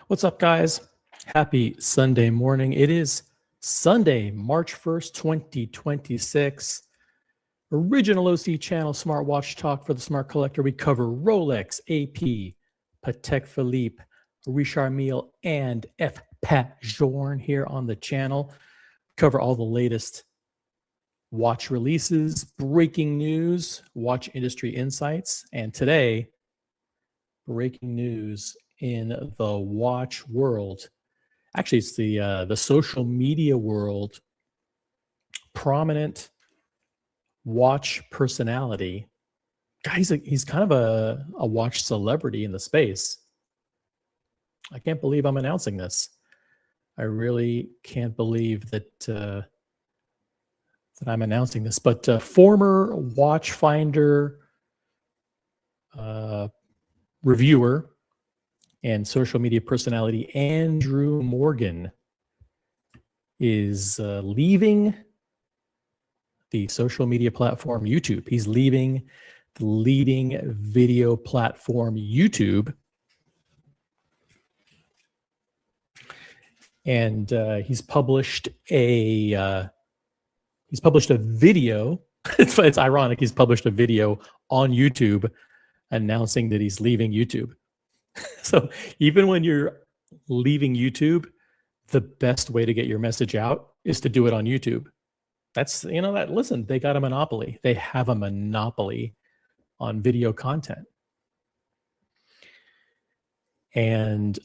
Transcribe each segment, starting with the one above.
What's up, guys? Happy Sunday morning. It is Sunday, March 1st, 2026. Original OC channel, Smartwatch Talk for the Smart Collector. We cover Rolex, AP, Patek Philippe, Richard Mille, and F. Pat Journe here on the channel. Cover all the latest watch releases, breaking news, watch industry insights, and today, breaking news in the watch world. Actually, it's the social media world. Prominent watch personality. Guys, he's kind of a watch celebrity in the space. I can't believe I'm announcing this. I really can't believe that I'm announcing this. But former Watchfinder reviewer and social media personality Andrew Morgan is leaving the social media platform YouTube. He's leaving the leading video platform YouTube, and he's published a video. It's ironic. He's published a video on YouTube announcing that he's leaving YouTube. So even when you're leaving YouTube, the best way to get your message out is to do it on YouTube. That's, listen, they got a monopoly. They have a monopoly on video content. And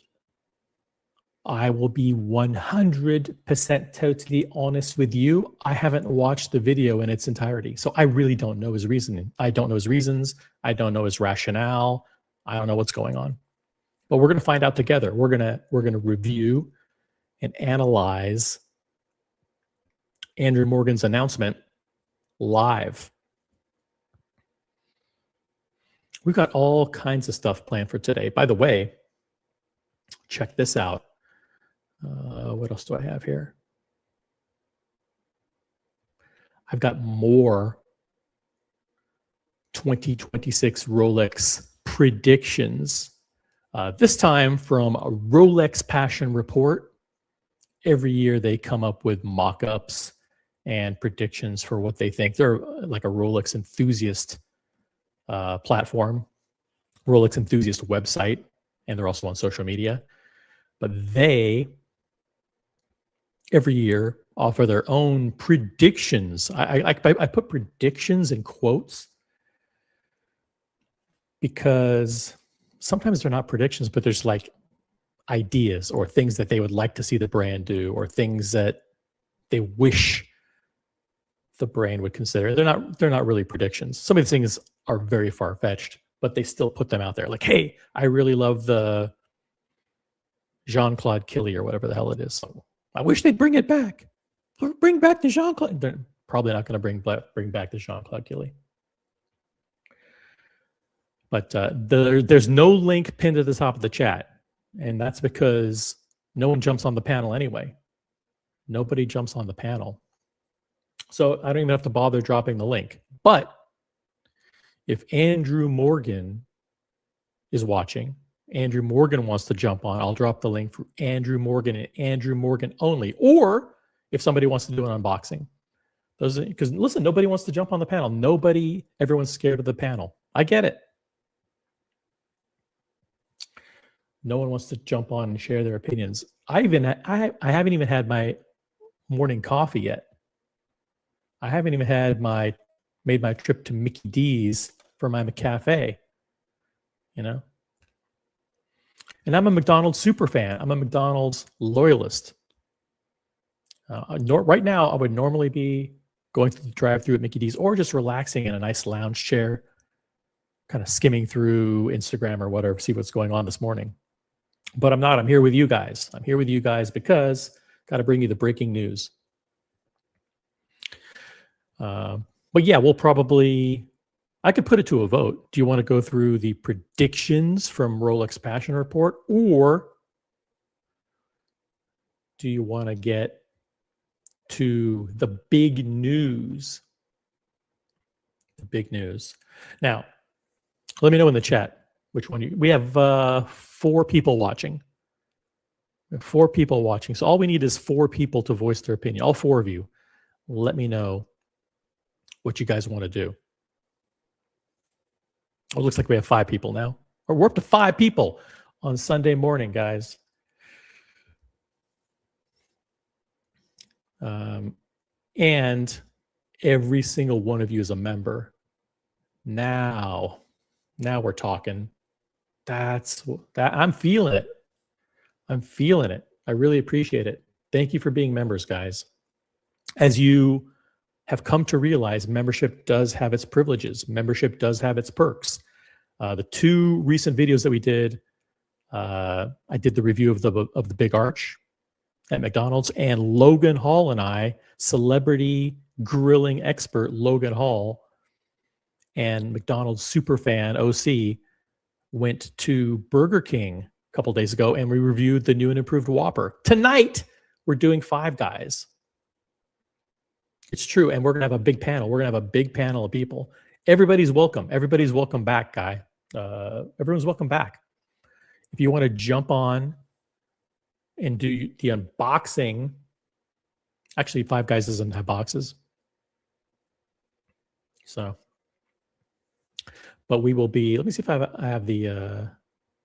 I will be 100% totally honest with you. I haven't watched the video in its entirety. So I really don't know his reasoning. I don't know his reasons. I don't know his rationale. I don't know what's going on. But we're going to find out together. We're going to review and analyze Andrew Morgan's announcement live. We've got all kinds of stuff planned for today. By the way, check this out. What else do I have here? I've got more 2026 Rolex predictions. This time from a Rolex Passion Report. Every year they come up with mock-ups and predictions for what they think. They're like a Rolex enthusiast platform, Rolex enthusiast website, and they're also on social media. But they, every year, offer their own predictions. I put predictions in quotes because sometimes they're not predictions, but there's like ideas or things that they would like to see the brand do, or things that they wish the brand would consider. They're not really predictions. Some of these things are very far-fetched, but they still put them out there. Like, hey, I really love the Jean-Claude Killy or whatever the hell it is. So I wish they'd bring it back. Or bring back the Jean-Claude. They're probably not going to bring back the Jean-Claude Killy. But there's no link pinned at the top of the chat. And that's because no one jumps on the panel anyway. Nobody jumps on the panel. So I don't even have to bother dropping the link. But if Andrew Morgan is watching, Andrew Morgan wants to jump on, I'll drop the link for Andrew Morgan and Andrew Morgan only. Or if somebody wants to do an unboxing. Because listen, nobody wants to jump on the panel. Everyone's scared of the panel. I get it. No one wants to jump on and share their opinions. I haven't even had my morning coffee yet. I haven't even made my trip to Mickey D's for my cafe. And I'm a McDonald's super fan. I'm a McDonald's loyalist. Right now, I would normally be going through the drive-thru at Mickey D's or just relaxing in a nice lounge chair, kind of skimming through Instagram or whatever, see what's going on this morning. But I'm not. I'm here with you guys. I'm here with you guys because got to bring you the breaking news. But yeah, I could put it to a vote. Do you want to go through the predictions from Rolex Passion Report, or do you want to get to the big news? The big news. Now, let me know in the chat which one we have 4 people watching. We have 4 people watching. So all we need is 4 people to voice their opinion. All 4 of you. Let me know what you guys want to do. Oh, it looks like we have 5 people now. Or we're up to 5 people on Sunday morning, guys. And every single one of you is a member. Now we're talking. That I'm feeling it. I'm feeling it. I really appreciate it. Thank you for being members, guys. As you have come to realize, membership does have its privileges. Membership does have its perks. The 2 recent videos that we did, I did the review of the Big Arch at McDonald's, and Logan Hall and I, celebrity grilling expert Logan Hall and McDonald's superfan OC, went to Burger King a couple days ago, and we reviewed the new and improved Whopper. Tonight, we're doing Five Guys. It's true, and we're going to have a big panel. We're going to have a big panel of people. Everybody's welcome. Everybody's welcome back, guy. Everyone's welcome back. If you want to jump on and do the unboxing, actually, Five Guys doesn't have boxes. So, but we will be, let me see if I have the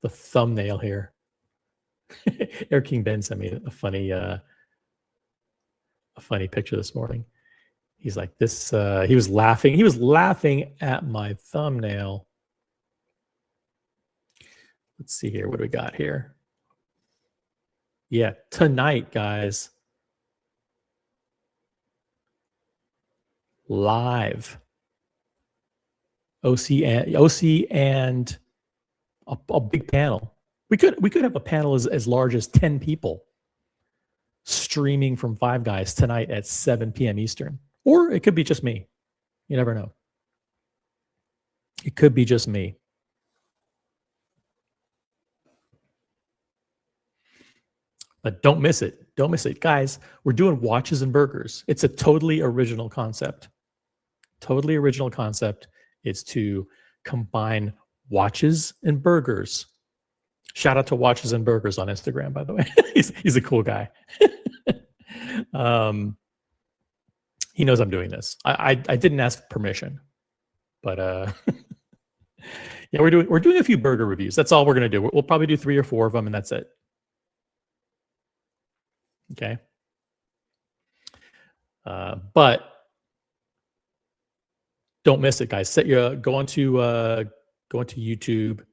thumbnail here. Eric King Ben sent me a funny picture this morning. He's like, this, he was laughing at my thumbnail. Let's see here. What do we got here? Yeah, tonight, guys. Live. OC and a big panel. We could have a panel as large as 10 people streaming from Five Guys tonight at 7 p.m. Eastern. Or it could be just me. You never know. It could be just me. But don't miss it. Don't miss it. Guys, we're doing watches and burgers. It's a totally original concept. Totally original concept is to combine watches and burgers. Shout out to Watches and Burgers on Instagram, by the way. he's a cool guy. He knows I'm doing this. I didn't ask permission, but yeah, we're doing a few burger reviews. That's all we're gonna do. We'll probably do 3 or 4 of them, and that's it. Okay. But don't miss it, guys. Go onto YouTube,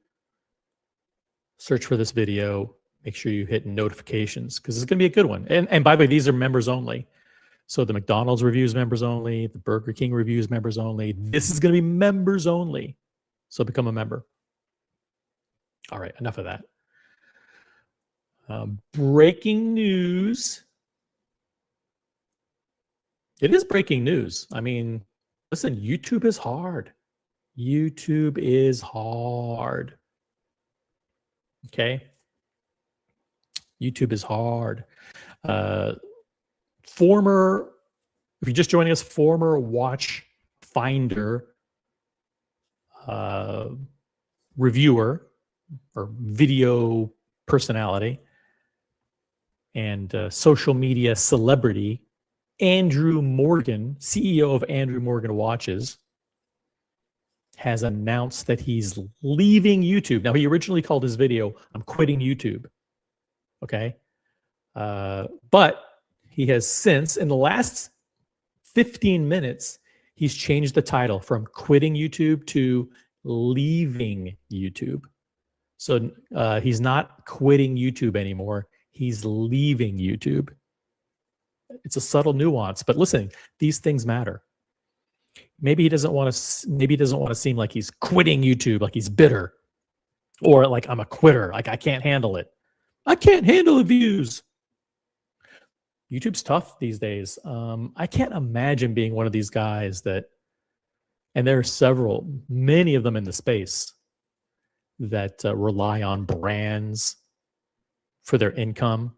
search for this video. Make sure you hit notifications because it's going to be a good one. And by the way, these are members only. So the McDonald's reviews members only, the Burger King reviews members only. This is going to be members only. So become a member. All right, enough of that. Breaking news. It is breaking news. I mean, listen, YouTube is hard. YouTube is hard. Okay. YouTube is hard. If you're just joining us, former Watchfinder reviewer or video personality and social media celebrity, Andrew Morgan, CEO of Andrew Morgan Watches, has announced that he's leaving YouTube. Now, he originally called his video, "I'm quitting YouTube." Okay. But he has since, in the last 15 minutes, he's changed the title from quitting YouTube to leaving YouTube. So he's not quitting YouTube anymore. He's leaving YouTube. It's a subtle nuance, but listen, these things matter. Maybe he doesn't want to seem like he's quitting YouTube, like he's bitter, or like I'm a quitter, like I can't handle it. I can't handle the views. YouTube's tough these days. I can't imagine being one of these guys that, and there are many of them in the space that rely on brands for their income.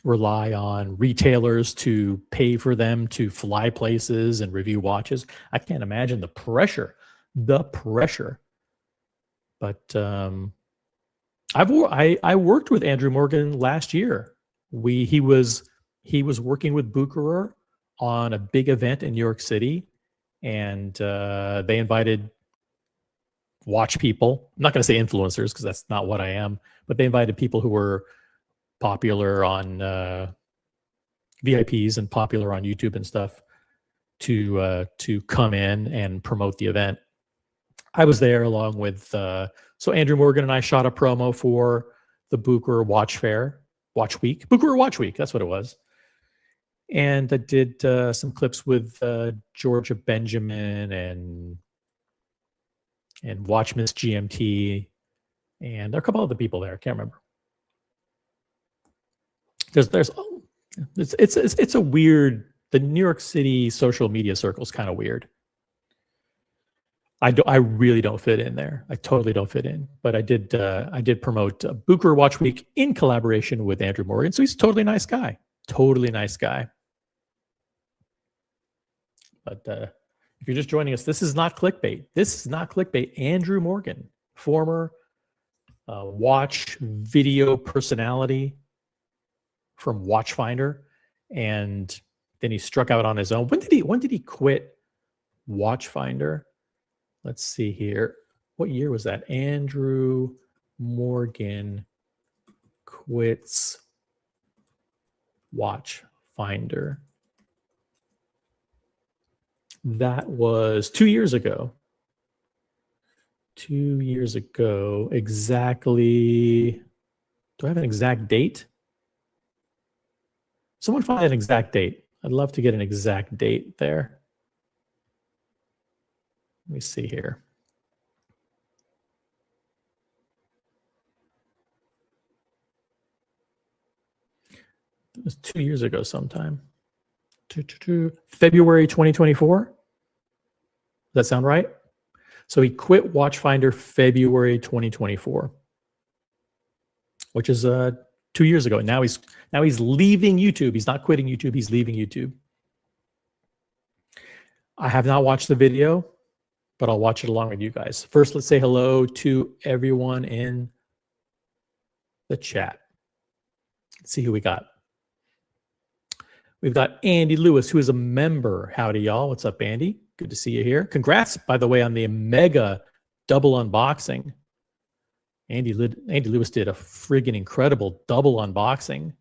Rely on retailers to pay for them to fly places and review watches. I can't imagine the pressure the pressure. But I worked with Andrew Morgan last year. He was working with Bucherer on a big event in New York City, and they invited watch people. I'm not going to say influencers because that's not what I am, but they invited people who were popular on VIPs and popular on YouTube and stuff to come in and promote the event. I was there along with so Andrew Morgan and I shot a promo for the Bucherer Watch Week, Bucherer Watch Week. That's what it was. And I did some clips with Georgia Benjamin and Watch Miss GMT and a couple other people there. I can't remember. It's a weird. The New York City social media circle is kind of weird. I really don't fit in there. I totally don't fit in. But I did promote Bucherer Watch Week in collaboration with Andrew Morgan. So he's a totally nice guy. Totally nice guy. But if you're just joining us, this is not clickbait. This is not clickbait. Andrew Morgan, former watch video personality from Watchfinder, and then he struck out on his own. When did he quit Watchfinder? Let's see here. What year was that? Andrew Morgan quits Watchfinder. That was 2 years ago. 2 years ago, exactly. Do I have an exact date? Someone find an exact date. I'd love to get an exact date there. Let me see here. It was 2 years ago sometime. February 2024. Does that sound right? So he quit Watchfinder February 2024, which is 2 years ago. Now he's leaving YouTube. He's not quitting YouTube. He's leaving YouTube. I have not watched the video, but I'll watch it along with you guys. First, let's say hello to everyone in the chat. Let's see who we got. We've got Andy Lewis, who is a member. Howdy, y'all. What's up, Andy? Good to see you here. Congrats, by the way, on the mega double unboxing. Andy Lewis did a friggin' incredible double unboxing.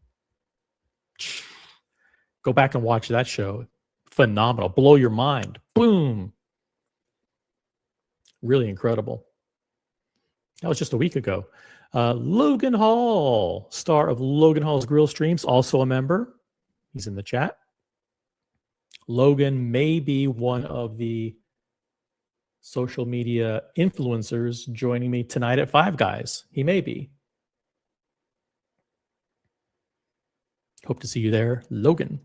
Go back and watch that show. Phenomenal. Blow your mind. Boom. Really incredible. That was just a week ago. Logan Hall, star of Logan Hall's Grill Streams, also a member. He's in the chat. Logan may be one of the social media influencers joining me tonight at Five Guys. He may be. Hope to see you there, Logan.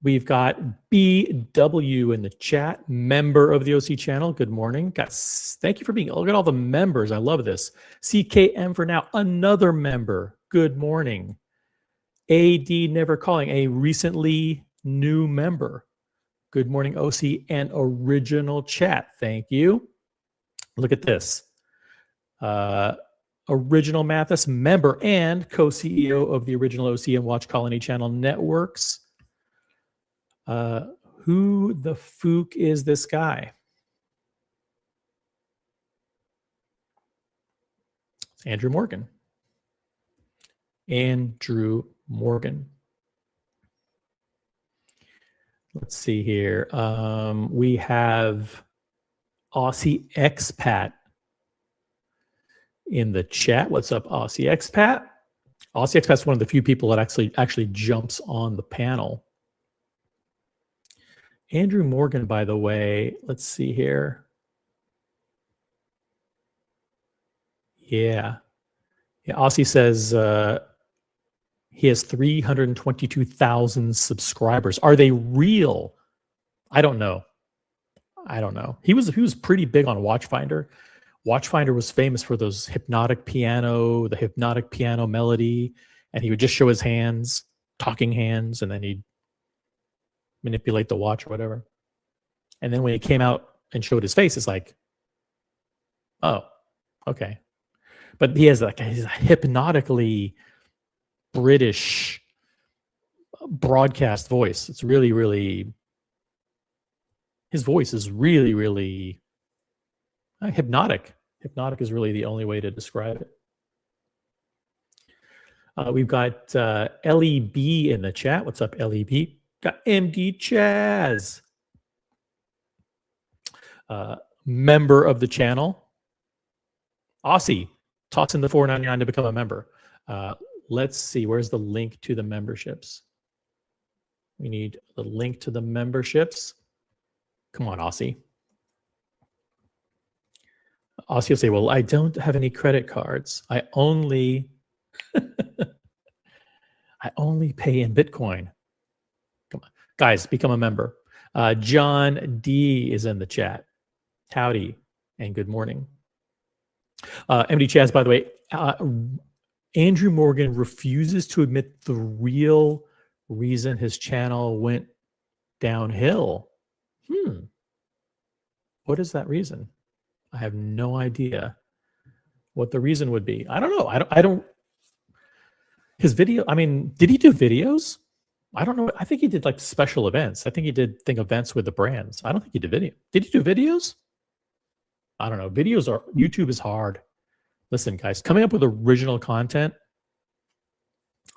We've got BW in the chat, member of the OC channel. Good morning. Guys, thank you for being. Look at all the members. I love this. CKM for now, another member. Good morning. AD Never Calling, a recently new member. Good morning, OC and original chat. Thank you. Look at this. Original Mathis, member and co-CEO of the original OC and Watch Colony channel networks. Who the fook is this guy? It's Andrew Morgan. Andrew Morgan. Let's see here. We have Aussie Expat in the chat. What's up, Aussie Expat? Aussie Expat's one of the few people that actually jumps on the panel. Andrew Morgan, by the way, let's see here. Yeah. Aussie says he has 322,000 subscribers. Are they real? I don't know. He was pretty big on Watchfinder. Watchfinder was famous for those the hypnotic piano melody, and he would just show his hands, talking hands, and then he'd manipulate the watch or whatever. And then when he came out and showed his face, it's like, oh, okay. But he has like he's a hypnotically British broadcast voice. It's really, really, his voice is really, really hypnotic. Hypnotic is really the only way to describe it. We've got LEB in the chat. What's up, LEB? Got MD Chaz, member of the channel. Aussie, toss in the $4.99 to become a member. Let's see, where's the link to the memberships? We need the link to the memberships. Come on, Aussie. Aussie will say, well, I don't have any credit cards. I only pay in Bitcoin. Come on, guys, become a member. John D is in the chat. Howdy and good morning. MD Chaz, by the way, Andrew Morgan refuses to admit the real reason his channel went downhill. What is that reason? I have no idea what the reason would be. I don't know. I don't. His video, I mean, did he do videos? I don't know. I think he did like special events. I think he did events with the brands. I don't think he did video. Did he do videos? I don't know. YouTube is hard. Listen, guys, coming up with original content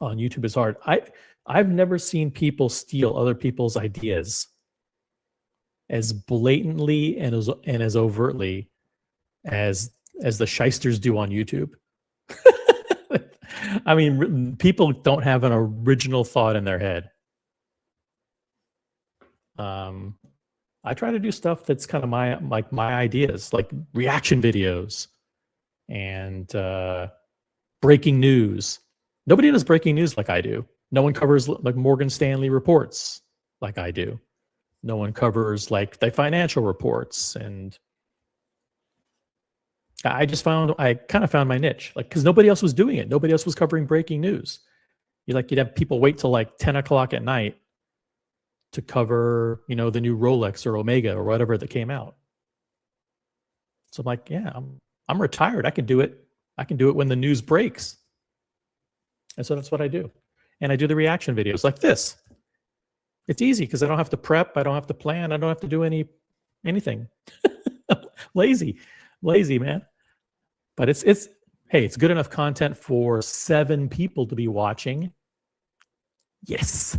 on YouTube is hard. I've never seen people steal other people's ideas as blatantly and as overtly as the shysters do on YouTube. I mean, people don't have an original thought in their head. I try to do stuff that's kind of my ideas, like reaction videos and breaking news. Nobody does breaking news like I do. No one covers like Morgan Stanley reports like I do. No one covers like the financial reports, and I kind of found my niche, like, because nobody else was doing it. Nobody else was covering breaking news. You'd have people wait till like 10 o'clock at night to cover, the new Rolex or Omega or whatever that came out. So I'm like, yeah, I'm retired. I can do it. I can do it when the news breaks. And so that's what I do. And I do the reaction videos like this. It's easy because I don't have to prep. I don't have to plan. I don't have to do anything. Lazy, man. But it's hey, it's good enough content for 7 people to be watching. Yes.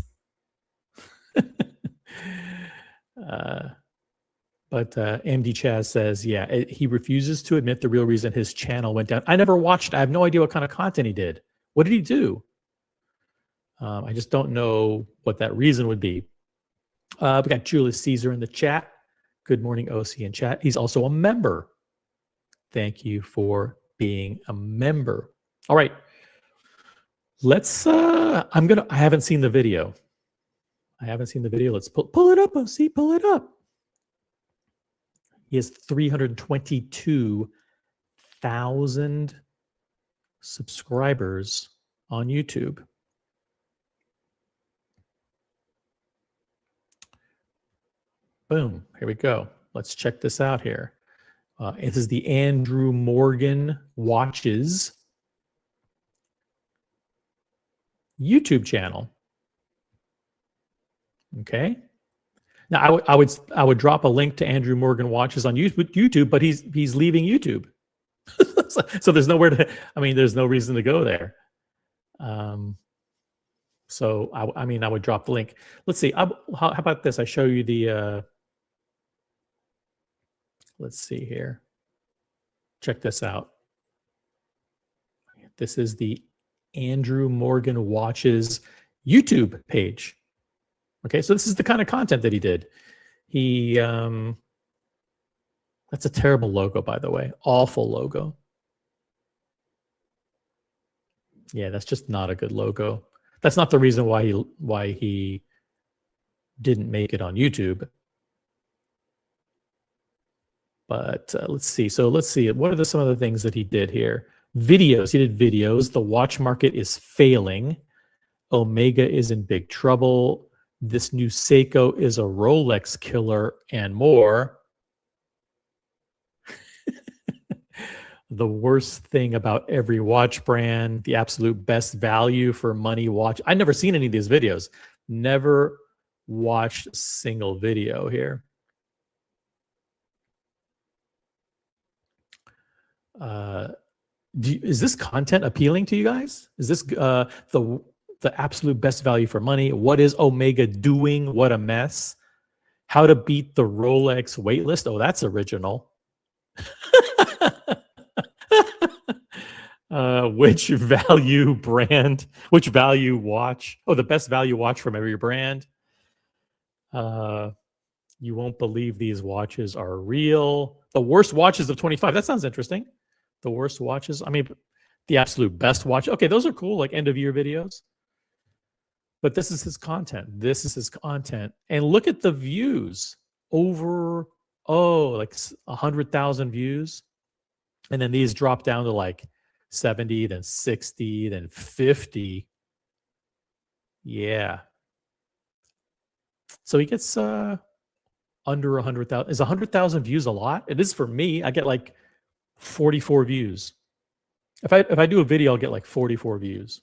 But MD Chaz says, yeah, he refuses to admit the real reason his channel went down. I never watched. I have no idea what kind of content he did. What did he do? I just don't know what that reason would be. We got Julius Caesar in the chat. Good morning, OC in chat. He's also a member. Thank you for being a member. All right. Let's, I haven't seen the video. Let's pull it up, OC, pull it up. He has 322,000 subscribers on YouTube. Boom, here we go. Let's check this out here. This is the Andrew Morgan Watches YouTube channel. Okay. Now I would drop a link to Andrew Morgan Watches on YouTube, but he's leaving YouTube. So there's nowhere to, there's no reason to go there. So I would drop the link. Let's see. How about this? I show you the, let's see here. Check this out. This is the Andrew Morgan Watches YouTube page. Okay, so this is the kind of content that he did. That's a terrible logo, by the way. Awful logo. Yeah, that's just not a good logo. That's not the reason why he didn't make it on YouTube. But let's see. So let's see. What are some of the things that he did here? Videos. He did videos. The watch market is failing. Omega is in big trouble. This new Seiko is a Rolex killer, and more. the worst thing about every watch brand, the absolute best value for money watch. I've never seen any of these videos. Never watched a single video here. Is this content appealing to you guys? Is this the absolute best value for money? What is Omega doing? What a mess. How to beat the Rolex waitlist. Oh, that's original. Which value brand? Which value watch? Oh, the best value watch from every brand. You won't believe these watches are real. The worst watches of 25. That sounds interesting. The worst watches. I mean, the absolute best watch. Okay, those are cool, like end of year videos. But this is his content. This is his content. And look at the views. Over, like 100,000 views. And then these drop down to like 70, then 60, then 50. Yeah. So he gets under 100,000. Is 100,000 views a lot? It is for me. I get like 44 views. If I do a video, I'll get like 44 views.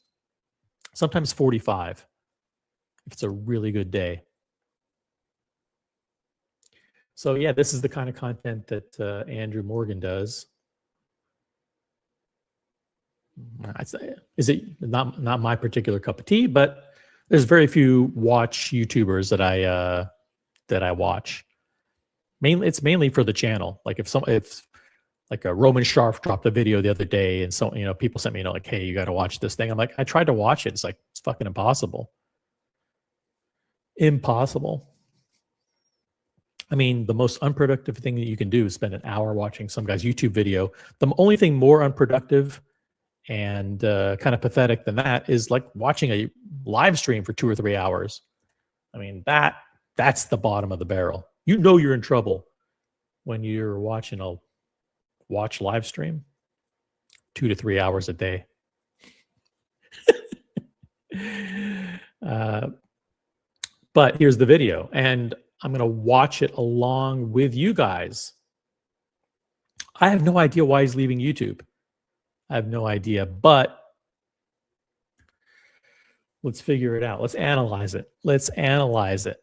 Sometimes 45. If it's a really good day. So yeah, this is the kind of content that Andrew Morgan does. Is it not my particular cup of tea? But there's very few watch YouTubers that I watch. It's mainly for the channel. Like if like a Roman Sharf dropped a video the other day, and so people sent me like, hey, you got to watch this thing. I'm like, I tried to watch it. It's like it's fucking impossible. Impossible. I mean, the most unproductive thing that you can do is spend an hour watching some guy's YouTube video. The only thing more unproductive and kind of pathetic than that is like watching a live stream for 2 or 3 hours. I mean, that's the bottom of the barrel. You're in trouble when you're watching a watch live stream 2 to 3 hours a day. But here's the video, and I'm going to watch it along with you guys. I have no idea why he's leaving YouTube. I have no idea, but let's figure it out. Let's analyze it. Let's analyze it.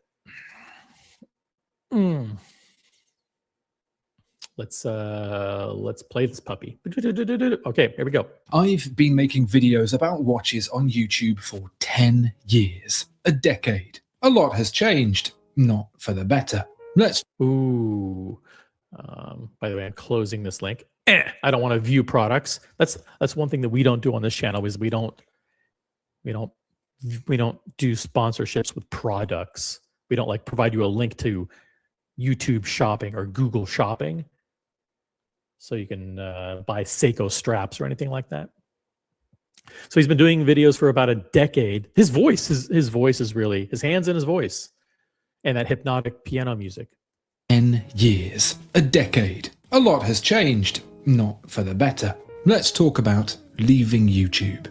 Let's play this puppy. Okay, here we go. I've been making videos about watches on YouTube for 10 years, a decade. A lot has changed, not for the better. Ooh. By the way, I'm closing this link. I don't want to view products. That's one thing that we don't do on this channel is we don't do sponsorships with products. We don't like provide you a link to YouTube shopping or Google shopping, so you can buy Seiko straps or anything like that. So he's been doing videos for about a decade. His voice is really his hands and his voice, and that hypnotic piano music. 10 years, a decade. A lot has changed, not for the better. Let's talk about leaving YouTube.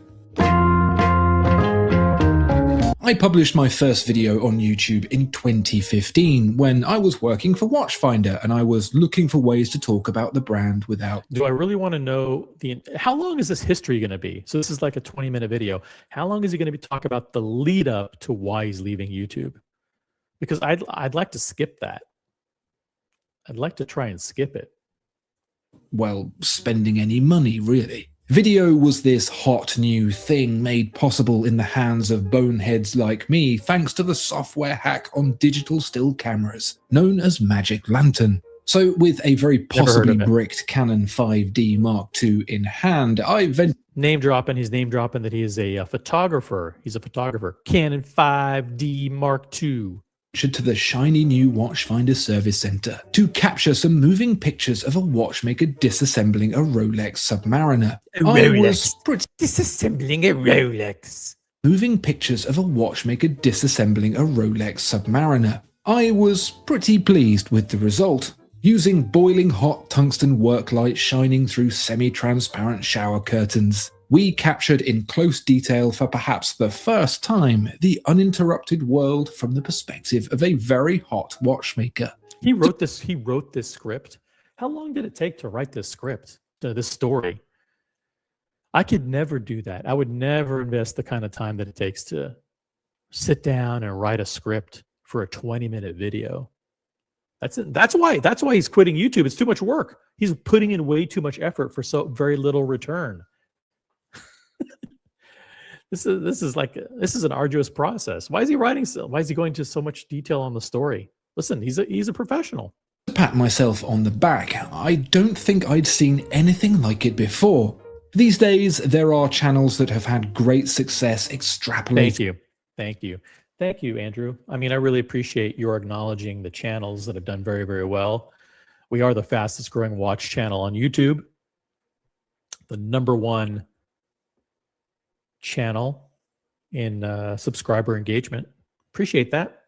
I published my first video on YouTube in 2015 when I was working for Watchfinder and I was looking for ways to talk about the brand without... Do I really want to know how long is this history going to be? So this is like a 20-minute video. How long is he going to be talking about the lead up to why he's leaving YouTube? Because I'd like to skip that. I'd like to try and skip it. Well, spending any money, really. Video was this hot new thing made possible in the hands of boneheads like me thanks to the software hack on digital still cameras, known as Magic Lantern. So with a very possibly bricked Canon 5D Mark II in hand, he's name dropping that he is a photographer. He's a photographer. Canon 5D Mark II. To the shiny new Watchfinder service center to capture some moving pictures of a watchmaker disassembling a Rolex Submariner. Disassembling a Rolex. Moving pictures of a watchmaker disassembling a Rolex Submariner. I was pretty pleased with the result. Using boiling hot tungsten work light shining through semi-transparent shower curtains, we captured in close detail for perhaps the first time the uninterrupted world from the perspective of a very hot watchmaker. He wrote this script. How long did it take to write this script? this story. I could never do that. I would never invest the kind of time that it takes to sit down and write a script for a 20-minute video. That's it. That's why he's quitting YouTube. It's too much work. He's putting in way too much effort for so very little return. This is an arduous process. Why is he writing so? Why is he going to so much detail on the story? Listen, he's a professional. To pat myself on the back, I don't think I'd seen anything like it before. These days, there are channels that have had great success extrapolating. Thank you, Andrew. I mean, I really appreciate your acknowledging the channels that have done very, very well. We are the fastest growing watch channel on YouTube, the #1 channel in subscriber engagement. Appreciate that.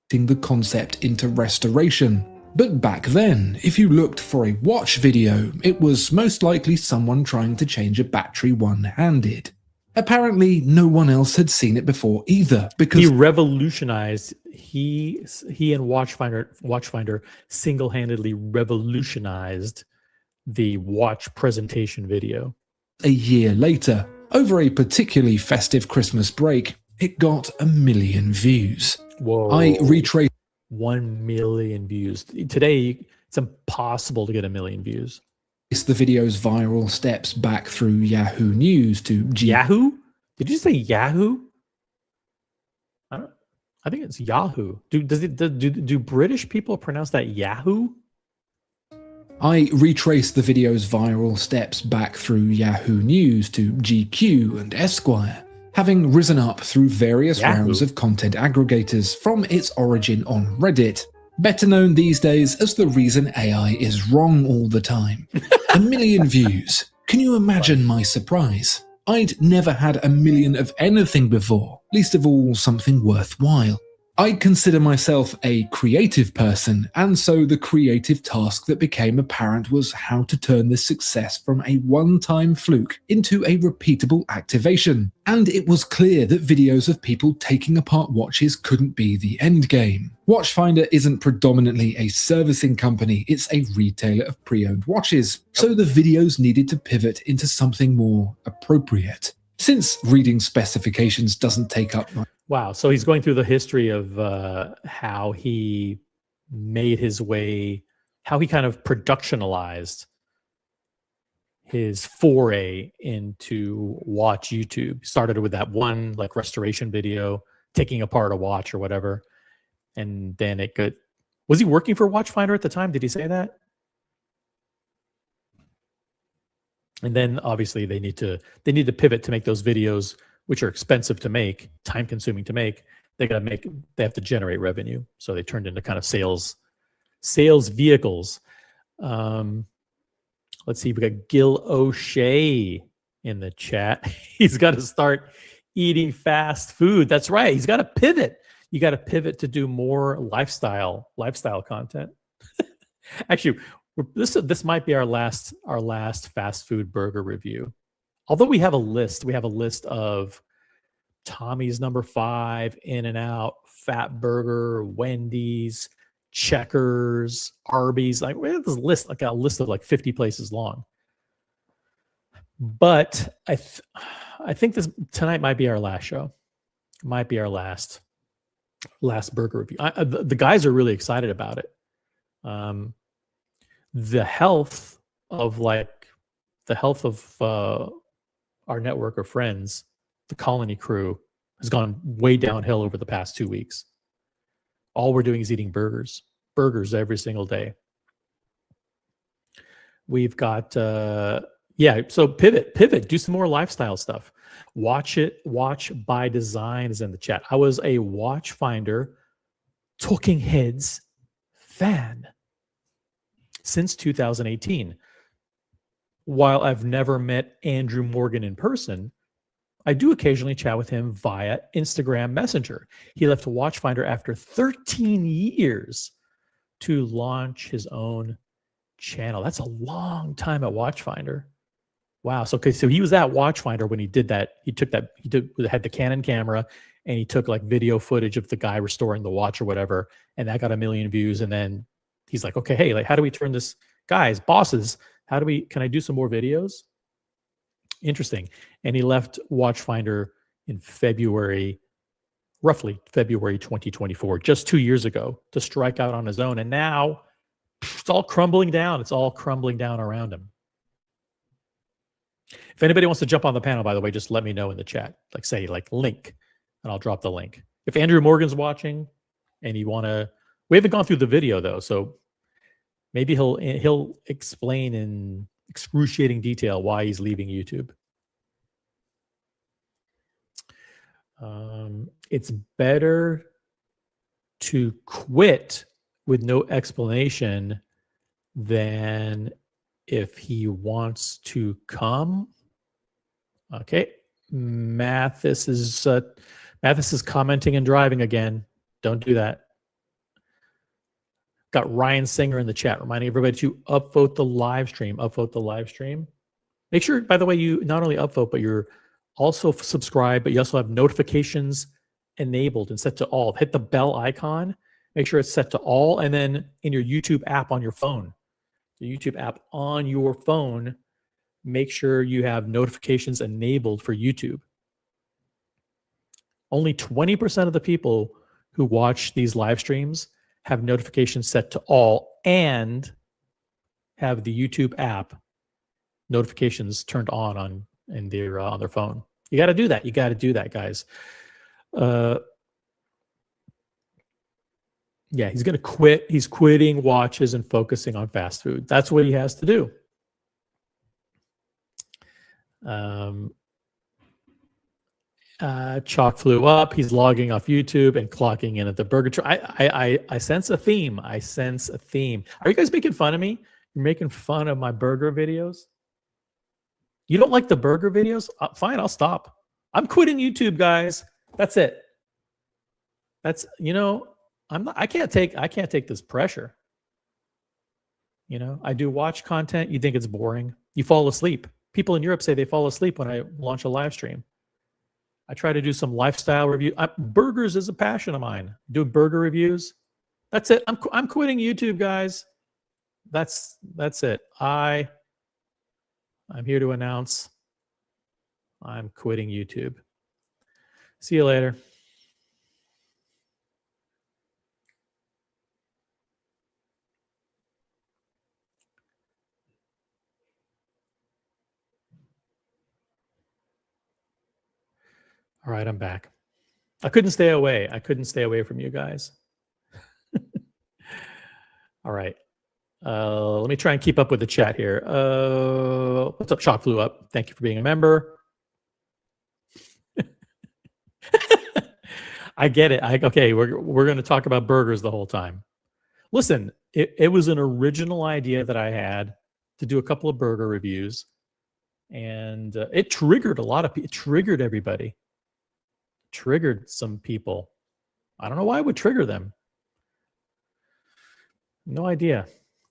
The concept into restoration. But back then, if you looked for a watch video, it was most likely someone trying to change a battery one-handed. Apparently, no one else had seen it before either, because he revolutionized. He and Watchfinder single-handedly revolutionized the watch presentation video. A year later, over a particularly festive Christmas break, it got 1 million views. Whoa! I retraced 1 million views today. It's impossible to get 1 million views. the video's viral steps back through Yahoo News to Yahoo? Did you say Yahoo? I think it's Yahoo. Do British people pronounce that Yahoo? I retraced the video's viral steps back through Yahoo News to GQ and Esquire, having risen up through various rounds of content aggregators from its origin on Reddit, better known these days as the reason AI is wrong all the time. 1 million views. Can you imagine my surprise? I'd never had 1 million of anything before, least of all something worthwhile. I consider myself a creative person, and so the creative task that became apparent was how to turn this success from a one-time fluke into a repeatable activation. And it was clear that videos of people taking apart watches couldn't be the end game. Watchfinder isn't predominantly a servicing company, it's a retailer of pre-owned watches, so the videos needed to pivot into something more appropriate. Since reading specifications doesn't take up much. Wow. So he's going through the history of how he made his way, how he kind of productionalized his foray into watch YouTube. Started with that one like restoration video, taking apart a watch or whatever. And then it could, was he working for Watchfinder at the time? Did he say that? And then obviously they need to pivot to make those videos, which are expensive to make, time consuming to make. They have to generate revenue. So they turned into kind of sales vehicles. Let's see, we got Gil O'Shea in the chat. He's got to start eating fast food. That's right. He's got to pivot. You got to pivot to do more lifestyle content. Actually, this might be our last fast food burger review. Although we have a list of Tommy's number 5, In-N-Out, Fat Burger, Wendy's, Checkers, Arby's. Like we have this list, like a list of like 50 places long. But I think this tonight might be our last show. Might be our last burger review. The guys are really excited about it. The health of our network of friends, the Colony crew, has gone way downhill over the past 2 weeks. All we're doing is eating burgers every single day. We've got so pivot, do some more lifestyle stuff. Watch by Design is in the chat. I was a Watchfinder Talking Heads fan since 2018. While I've never met Andrew Morgan in person, I do occasionally chat with him via Instagram Messenger. He left Watchfinder after 13 years to launch his own channel. That's a long time at Watchfinder. Wow. So he was at Watchfinder when he did that. He had the Canon camera and he took like video footage of the guy restoring the watch or whatever, and that got 1 million views. And then he's like, okay, hey, like how do we turn this, guys, bosses, Can I do some more videos? Interesting. And he left Watchfinder in roughly February 2024, just 2 years ago, to strike out on his own. And now it's all crumbling down. It's all crumbling down around him. If anybody wants to jump on the panel, by the way, just let me know in the chat. Like say link, and I'll drop the link. If Andrew Morgan's watching and you want to, we haven't gone through the video though, so maybe he'll explain in excruciating detail why he's leaving YouTube. It's better to quit with no explanation than if he wants to come. Okay, Mathis is commenting and driving again. Don't do that. Got Ryan Singer in the chat reminding everybody to upvote the live stream. Upvote the live stream. Make sure, by the way, you not only upvote, but you're also subscribe, but you also have notifications enabled and set to all. Hit the bell icon. Make sure it's set to all, and then in your YouTube app on your phone, the YouTube app on your phone, make sure you have notifications enabled for YouTube. Only 20% of the people who watch these live streams have notifications set to all and have the YouTube app notifications turned on their phone. You got to do that. You got to do that, guys. Yeah, he's going to quit. He's quitting watches and focusing on fast food. That's what he has to do. Chalk flew up. He's logging off YouTube and clocking in at the burger truck. I sense a theme. I sense a theme. Are you guys making fun of me? You're making fun of my burger videos? You don't like the burger videos? Fine, I'll stop. I'm quitting YouTube, guys. That's it. That's, I can't take this pressure. I do watch content. You think it's boring. You fall asleep. People in Europe say they fall asleep when I launch a live stream. I try to do some lifestyle review. Burgers is a passion of mine. Do burger reviews. That's it. I'm quitting YouTube, guys. That's it. I'm here to announce I'm quitting YouTube. See you later. All right, I'm back. I couldn't stay away. I couldn't stay away from you guys. All right. Let me try and keep up with the chat here. What's up? Shock flew up. Thank you for being a member. I get it. Okay, we're going to talk about burgers the whole time. Listen, it was an original idea that I had to do a couple of burger reviews, and it triggered a lot of people. It triggered everybody. Triggered some people. I don't know why it would trigger them. No idea.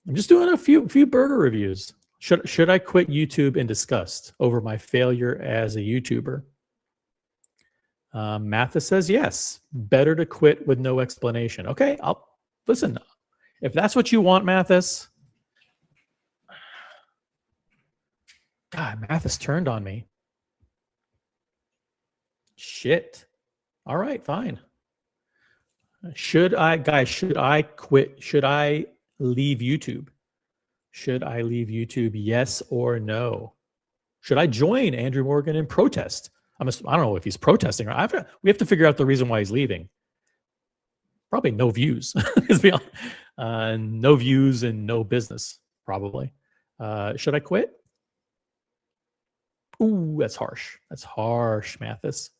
I'm just doing a few burger reviews. Should I quit YouTube in disgust over my failure as a YouTuber? Mathis says yes. Better to quit with no explanation. Okay, I'll listen. If that's what you want, Mathis. God, Mathis turned on me. Shit. All right, fine. Should I quit? Should I leave YouTube? Should I leave YouTube? Yes or no? Should I join Andrew Morgan in protest? I don't know if he's protesting or we have to figure out the reason why he's leaving. Probably no views. No views and no business, probably. Should I quit? Ooh, that's harsh. That's harsh, Mathis.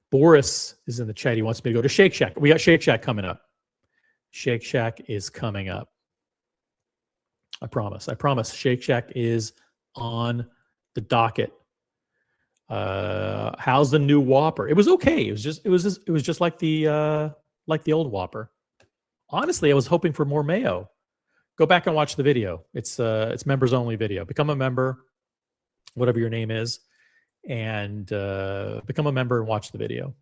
Boris is in the chat. He wants me to go to Shake Shack. We got Shake Shack coming up. Shake Shack is coming up. I promise. I promise. Shake Shack is on the docket. How's the new Whopper? It was okay. It was just like the old Whopper. Honestly, I was hoping for more mayo. Go back and watch the video. It's members only video. Become a member, whatever your name is, and become a member and watch the video.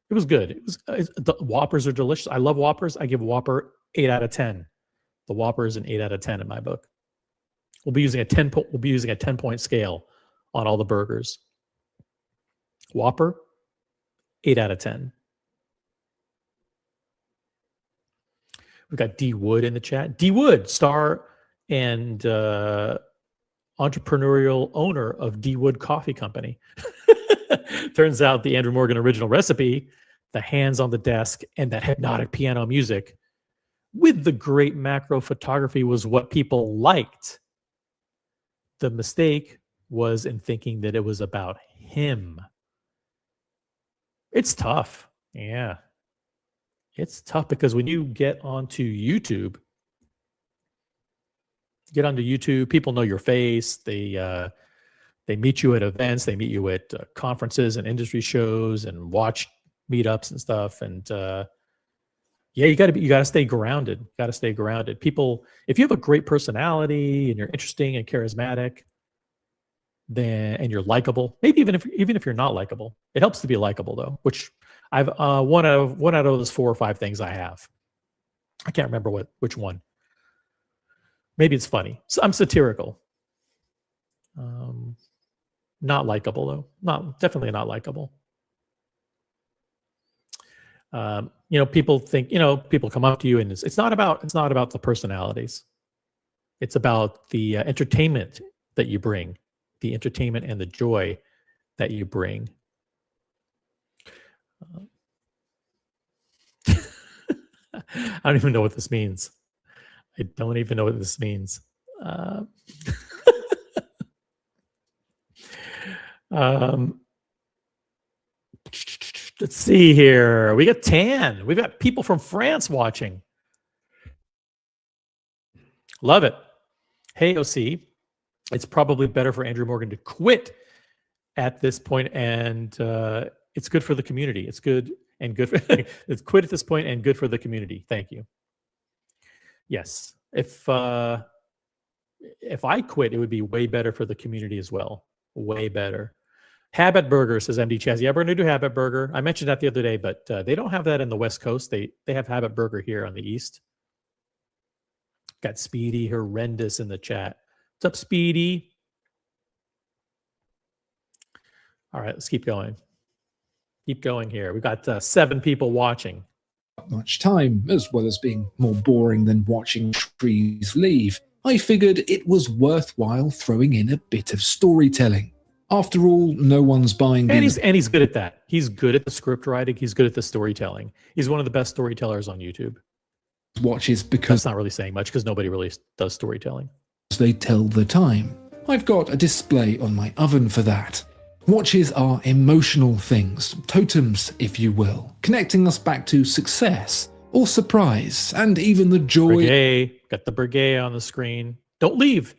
It was good. The Whoppers are delicious. I love Whoppers. I give Whopper 8 out of 10. The Whopper is an 8 out of 10 in my book. We'll be using a 10-point scale on all the burgers. Whopper, 8 out of 10. We've got D Wood in the chat. D Wood, star and entrepreneurial owner of D Wood Coffee Company. Turns out the Andrew Morgan original recipe, the hands on the desk and that hypnotic piano music with the great macro photography was what people liked. The mistake was in thinking that it was about him. It's tough. Yeah. It's tough because when you get onto YouTube, people know your face. They meet you at events. They meet you at conferences and industry shows and watch meetups and stuff. And yeah, you got to stay grounded. Got to stay grounded. People, if you have a great personality and you're interesting and charismatic, and you're likable, maybe even if you're not likable, it helps to be likable though. Which I've one out of those 4 or 5 things I have. I can't remember which one. Maybe it's funny. So I'm satirical. Not likable though. Definitely not likable. People think, people come up to you and it's not about the personalities. It's about the entertainment that you bring, the entertainment and the joy that you bring. I don't even know what this means. I don't even know what this means. Let's see here. We got Tan. We've got people from France watching. Love it. Hey, OC. It's probably better for Andrew Morgan to quit at this point, and it's good for the community. It's good and good for it's quit at this point and good for the community. Thank you. Yes. If I quit, it would be way better for the community as well. Way better. Habit Burger, says MD Chaz. Yeah, we're going to do Habit Burger. I mentioned that the other day, but they don't have that in the West Coast. They have Habit Burger here on the East. Got Speedy Horrendous in the chat. What's up, Speedy? All right, let's keep going. Keep going here. We've got 7 people watching. Much time, as well as being more boring than watching trees leave, I figured it was worthwhile throwing in a bit of storytelling. After all, no one's buying. And he's good at that. He's good at the script writing. He's good at the storytelling. He's one of the best storytellers on YouTube. Watches because that's not really saying much because nobody really does storytelling. They tell the time. I've got a display on my oven for that. Watches are emotional things, totems, if you will, connecting us back to success or surprise and even the joy. Breguet. Got the Breguet on the screen. Don't leave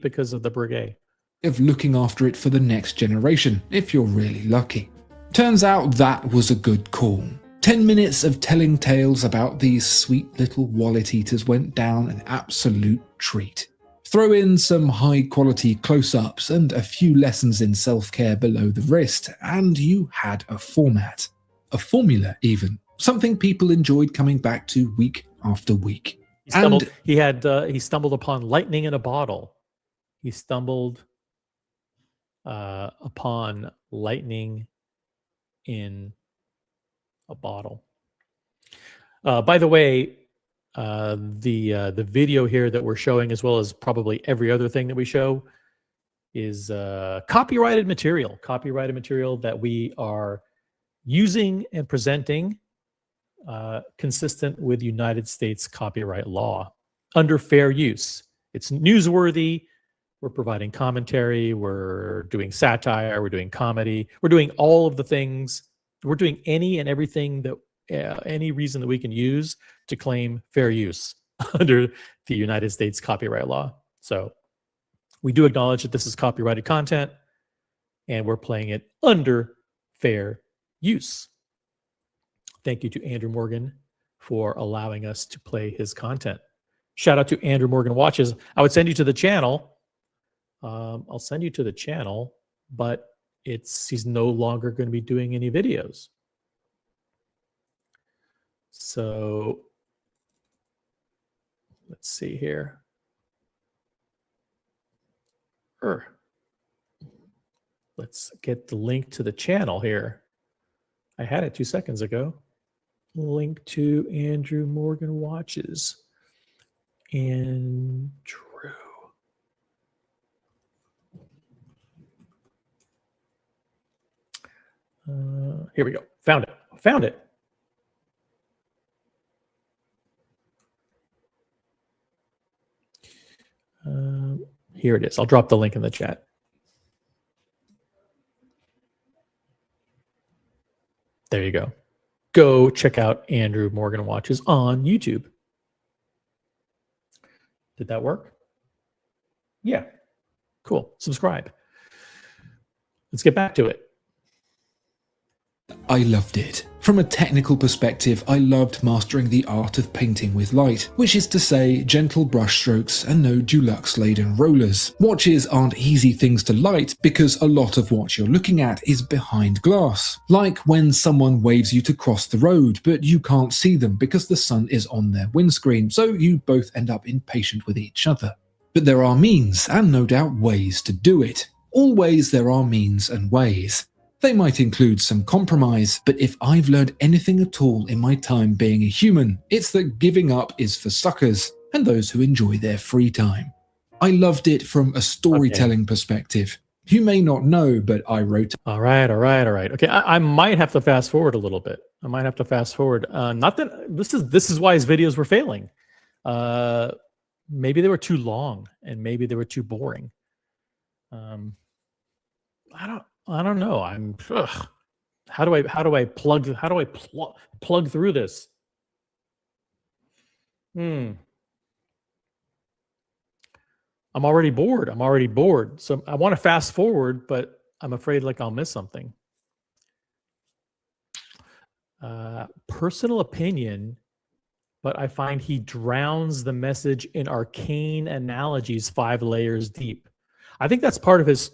because of the Breguet. Of looking after it for the next generation, if you're really lucky. Turns out that was a good call. 10 minutes of telling tales about these sweet little wallet eaters went down an absolute treat. Throw in some high quality close-ups and a few lessons in self-care below the wrist, and you had a format. A formula even. Something people enjoyed coming back to week after week. He stumbled upon lightning in a bottle. He stumbled upon lightning in a bottle. By the way, the video here that we're showing, as well as probably every other thing that we show, is copyrighted material that we are using and presenting consistent with United States copyright law under fair use. It's newsworthy. We're providing commentary. We're doing satire. We're doing comedy. We're doing all of the things. We're doing any and everything that any reason that we can use to claim fair use under the United States copyright law. So we do acknowledge that this is copyrighted content and we're playing it under fair use. Thank you to Andrew Morgan for allowing us to play his content. Shout out to Andrew Morgan Watches. I would send you to the channel. I'll send you to the channel, but he's no longer going to be doing any videos. So let's see here. Let's get the link to the channel here. I had it 2 seconds ago. Link to Andrew Morgan Watches. Andrew. Here we go. Found it. Found it. Here it is. I'll drop the link in the chat. There you go. Go check out Andrew Morgan Watches on YouTube. Did that work? Yeah. Cool. Subscribe. Let's get back to it. I loved it. From a technical perspective, I loved mastering the art of painting with light, which is to say, gentle brushstrokes and no Dulux-laden rollers. Watches aren't easy things to light because a lot of what you're looking at is behind glass. Like when someone waves you to cross the road, but you can't see them because the sun is on their windscreen, so you both end up impatient with each other. But there are means, and no doubt ways to do it. Always there are means and ways. They might include some compromise, but if I've learned anything at all in my time being a human, it's that giving up is for suckers and those who enjoy their free time. I loved it from a storytelling perspective. You may not know, but I wrote... All right. Okay, I might have to fast forward a little bit. Not that this is why his videos were failing. Maybe they were too long and maybe they were too boring. I don't know. How do I plug through this? I'm already bored. So I want to fast forward, but I'm afraid like I'll miss something. Personal opinion, but I find he drowns the message in arcane analogies 5 layers deep. I think that's part of his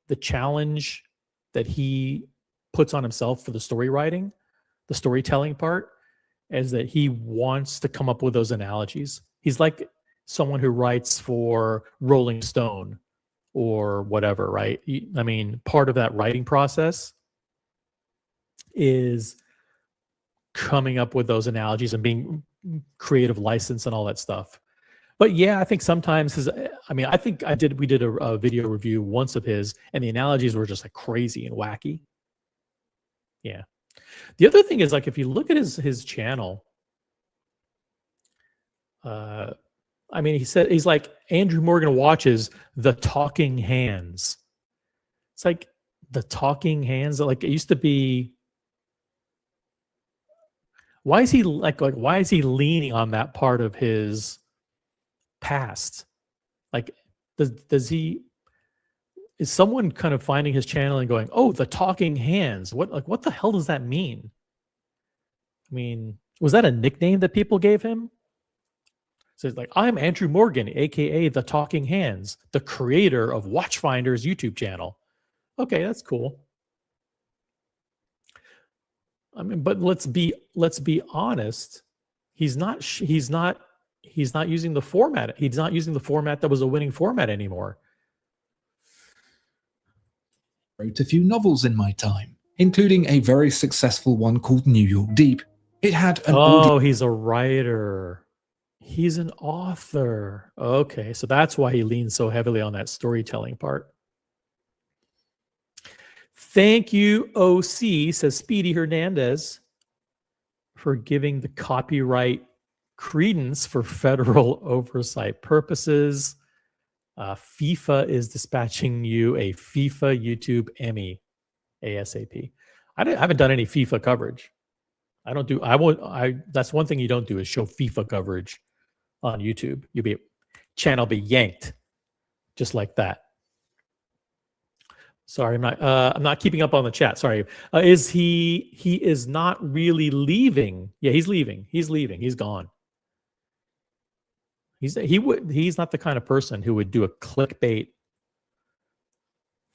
the challenge that he puts on himself for the story writing, the storytelling part, is that he wants to come up with those analogies. He's like someone who writes for Rolling Stone or whatever, right? I mean, part of that writing process is coming up with those analogies and being creative license and all that stuff. But yeah, I think sometimes we did a video review once of his, and the analogies were just like crazy and wacky. Yeah. The other thing is, like, if you look at his channel, he said he's like Andrew Morgan Watches the talking hands. It's like the talking hands, like it used to be. Why is he why is he leaning on that part of his past? Like, is someone kind of finding his channel and going, oh, the talking hands, what the hell does that mean? I mean, was that a nickname that people gave him? So it's like, I'm Andrew Morgan, aka the talking hands, the creator of Watchfinder's YouTube channel. Okay, that's cool. I mean, but let's be honest. He's not using the format. He's not using the format that was a winning format anymore. I wrote a few novels in my time, including a very successful one called New York Deep. It had an he's a writer. He's an author. Okay, so that's why he leans so heavily on that storytelling part. Thank you, OC, says Speedy Hernandez, for giving the copyright credence for federal oversight purposes. FIFA is dispatching you a FIFA YouTube Emmy ASAP. I haven't done any FIFA coverage. That's one thing you don't do is show FIFA coverage on YouTube. Channel be yanked just like that. Sorry, I'm not keeping up on the chat. Sorry. He is not really leaving. Yeah, he's leaving. He's gone. He's not the kind of person who would do a clickbait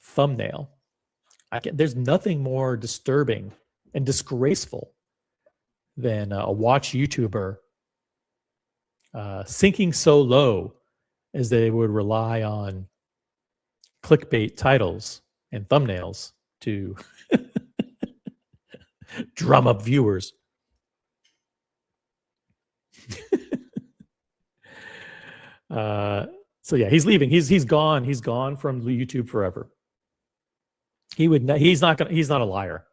thumbnail. There's nothing more disturbing and disgraceful than a watch YouTuber sinking so low is they would rely on clickbait titles and thumbnails to drum up viewers. So yeah, he's leaving. He's gone. He's gone from YouTube forever. He's not a liar.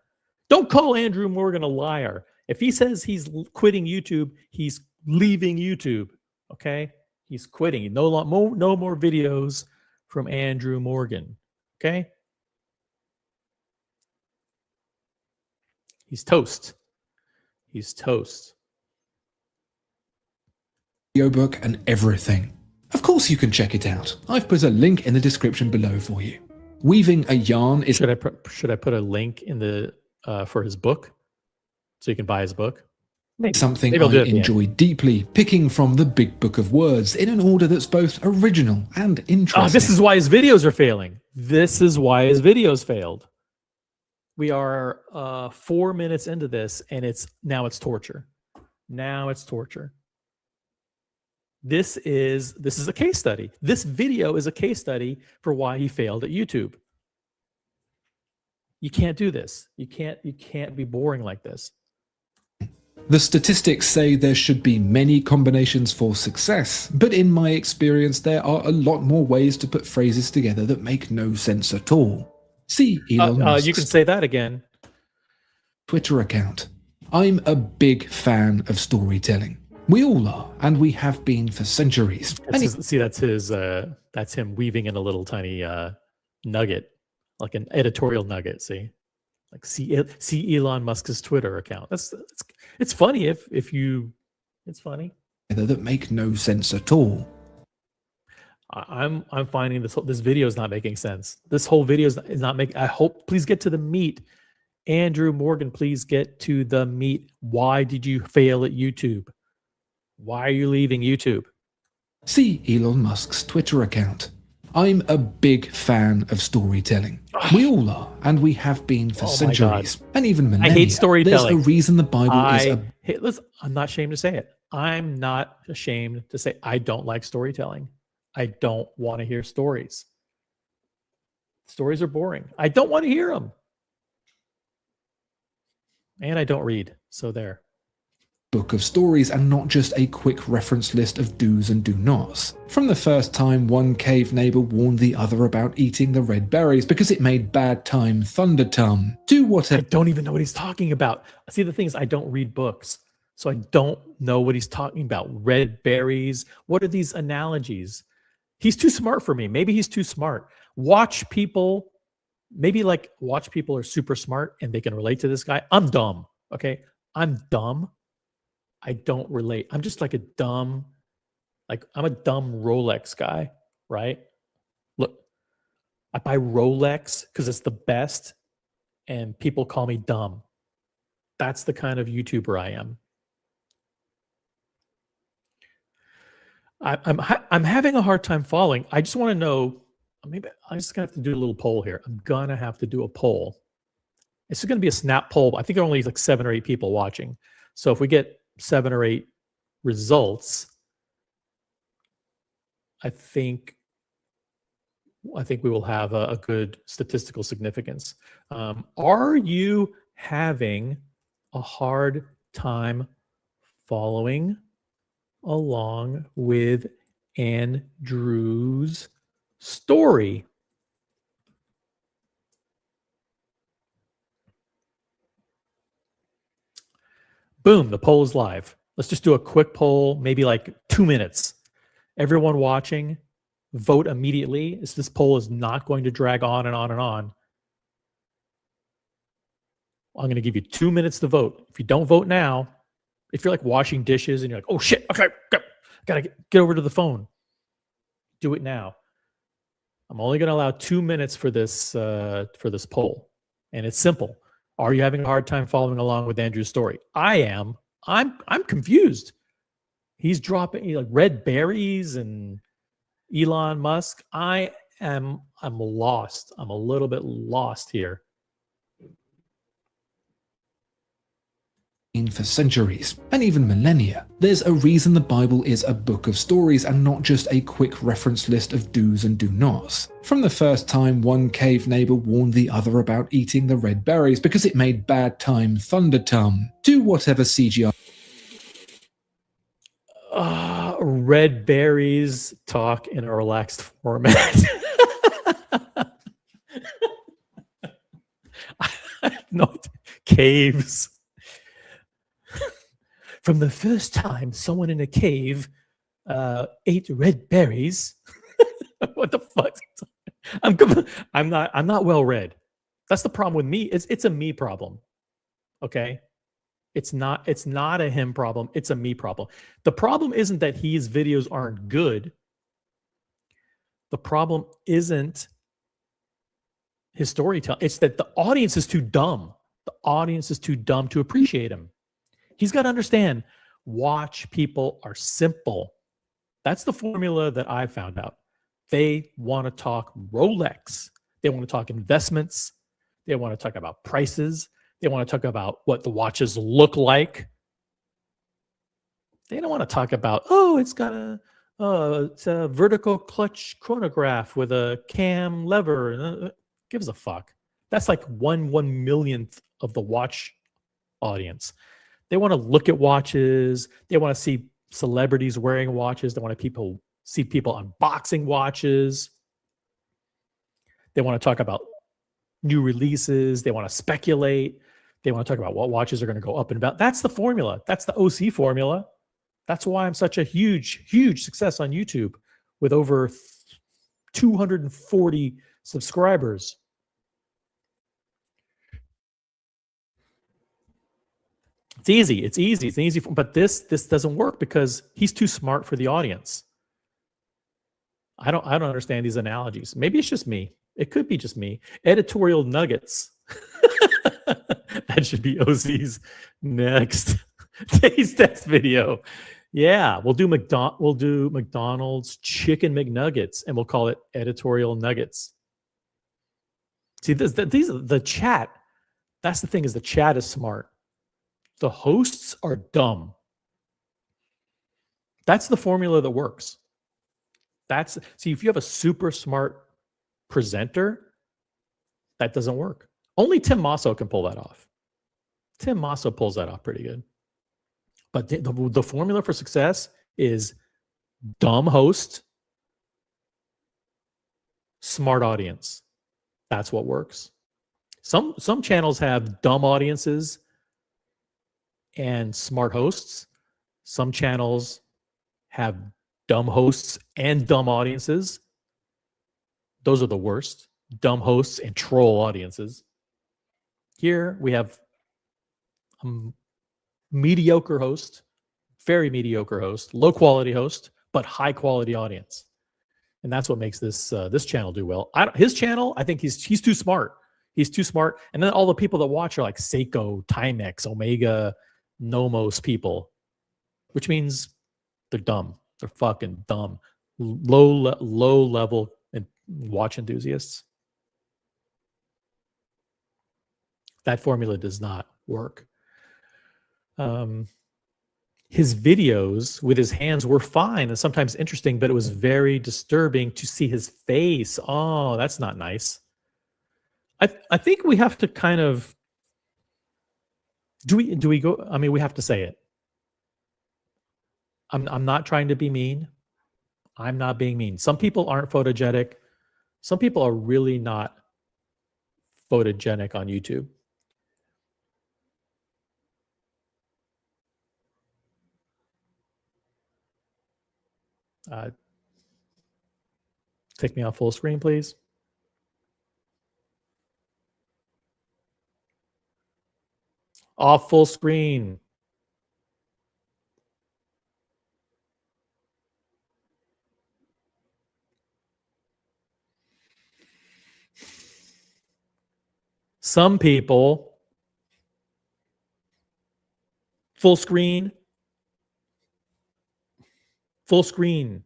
Don't call Andrew Morgan a liar. If he says he's quitting YouTube, he's leaving YouTube. Okay, he's quitting. No more videos from Andrew Morgan. Okay, he's toast. He's toast. Audiobook and everything. Of course you can check it out. I've put a link in the description below for you. Weaving a yarn is... Should I put a link in the for his book so you can buy his book? Maybe. Something Maybe I enjoy deeply, picking from the big book of words in an order that's both original and interesting. This is why his videos are failing. This is why his videos failed. We are 4 minutes into this, and it's torture. Now it's torture. This is a case study. This video is a case study for why he failed at YouTube. You can't do this. You can't be boring like this. The statistics say there should be many combinations for success, but in my experience there are a lot more ways to put phrases together that make no sense at all. See Elon Musk's you can say that again. Twitter account. I'm a big fan of storytelling. We all are, and we have been for centuries. That's him weaving in a little tiny nugget, like an editorial nugget. See Elon Musk's Twitter account. It's funny it's funny. That make no sense at all. I'm finding this video is not making sense. This whole video is not making. I hope, please get to the meat. Andrew Morgan, please get to the meat. Why did you fail at YouTube? Why are you leaving YouTube? See Elon Musk's Twitter account. I'm a big fan of storytelling. We all are, and we have been for centuries, and even millennia. I hate storytelling. There's a reason the Bible Listen, I'm not ashamed to say it. I'm not ashamed to say I don't like storytelling. I don't want to hear stories. Stories are boring. I don't want to hear them. And I don't read, so there. Book of stories and not just a quick reference list of do's and do nots. From the first time one cave neighbor warned the other about eating the red berries because it made bad time thunder tum, to whatever. I don't even know what he's talking about. See, the thing is, I don't read books, so I don't know what he's talking about. Red berries. What are these analogies? He's too smart for me. Maybe he's too smart. Watch people are super smart and they can relate to this guy. I'm dumb. Okay. I'm dumb. I don't relate. I'm just like I'm a dumb Rolex guy, right? Look, I buy Rolex because it's the best and people call me dumb. That's the kind of YouTuber I am. I'm having a hard time following. I just want to know, maybe I'm just going to have to do a little poll here. I'm going to have to do a poll. It's going to be a snap poll. I think there are only like 7 or 8 people watching. So if we get 7 or 8 results, I think we will have a good statistical significance. Are you having a hard time following along with Andrew's story? Boom, the poll is live. Let's just do a quick poll, maybe like 2 minutes. Everyone watching, vote immediately. This poll is not going to drag on and on and on. I'm going to give you 2 minutes to vote. If you don't vote now, if you're like washing dishes and you're like, oh shit, okay, gotta get over to the phone, do it now. I'm only going to allow 2 minutes for this poll, and it's simple. Are you having a hard time following along with Andrew's story? I am. I'm confused. He's dropping like red berries and Elon Musk. I'm lost. I'm a little bit lost here. for centuries, and even millennia. There's a reason the Bible is a book of stories and not just a quick reference list of do's and do nots. From the first time one cave neighbor warned the other about eating the red berries because it made bad time thundertum, to whatever CGI red berries talk in a relaxed format. No, caves. From the first time someone in a cave ate red berries. What the fuck? I'm not well read. That's the problem with me. It's a me problem. Okay. It's not a him problem. It's a me problem. The problem isn't that his videos aren't good. The problem isn't his storytelling. It's that the audience is too dumb. The audience is too dumb to appreciate him. He's got to understand, watch people are simple. That's the formula that I found out. They want to talk Rolex. They want to talk investments. They want to talk about prices. They want to talk about what the watches look like. They don't want to talk about, oh, it's got it's a vertical clutch chronograph with a cam lever. Gives a fuck. That's like 1/1,000,000th of the watch audience. They want to look at watches. They want to see celebrities wearing watches. They want to see people unboxing watches. They want to talk about new releases. They want to speculate. They want to talk about what watches are going to go up and about. That's the formula. That's the OC formula. That's why I'm such a huge, huge success on YouTube with over 240 subscribers. It's easy. It's easy. It's easy. But this doesn't work because he's too smart for the audience. I don't understand these analogies. Maybe it's just me. It could be just me. Editorial nuggets. That should be OC's next taste test video. Yeah, we'll do McDonald's chicken McNuggets, and we'll call it editorial nuggets. See, the chat. That's the thing, is the chat is smart. The hosts are dumb. That's the formula that works. See, if you have a super smart presenter, that doesn't work. Only Tim Masso can pull that off. Tim Masso pulls that off pretty good. But the formula for success is dumb host, smart audience. That's what works. Some channels have dumb audiences and smart hosts. Some channels have dumb hosts and dumb audiences. Those are the worst. Dumb hosts and troll audiences. Here we have a mediocre host, very mediocre host, low quality host, but high quality audience. And that's what makes this channel do well. His channel, I think he's too smart. He's too smart. And then all the people that watch are like Seiko, Timex, Omega, Nomos people, which means they're dumb. They're fucking dumb. Low level watch enthusiasts. That formula does not work. His videos with his hands were fine and sometimes interesting, but it was very disturbing to see his face. Oh, that's not nice. I think we have to kind of do we go? I mean, we have to say it. I'm not trying to be mean. I'm not being mean. Some people aren't photogenic. Some people are really not photogenic on YouTube. Take me off full screen, please. Off full screen. Some people, full screen. Full screen.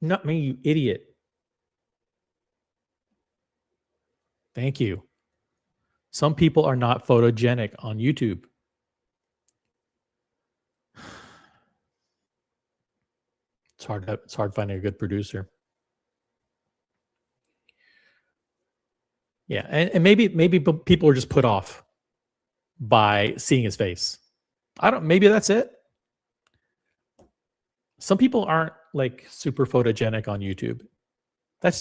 Not me, you idiot. Thank you. Some people are not photogenic on YouTube. It's hard finding a good producer. Yeah, and maybe people are just put off by seeing his face. Maybe that's it. Some people aren't like super photogenic on YouTube. That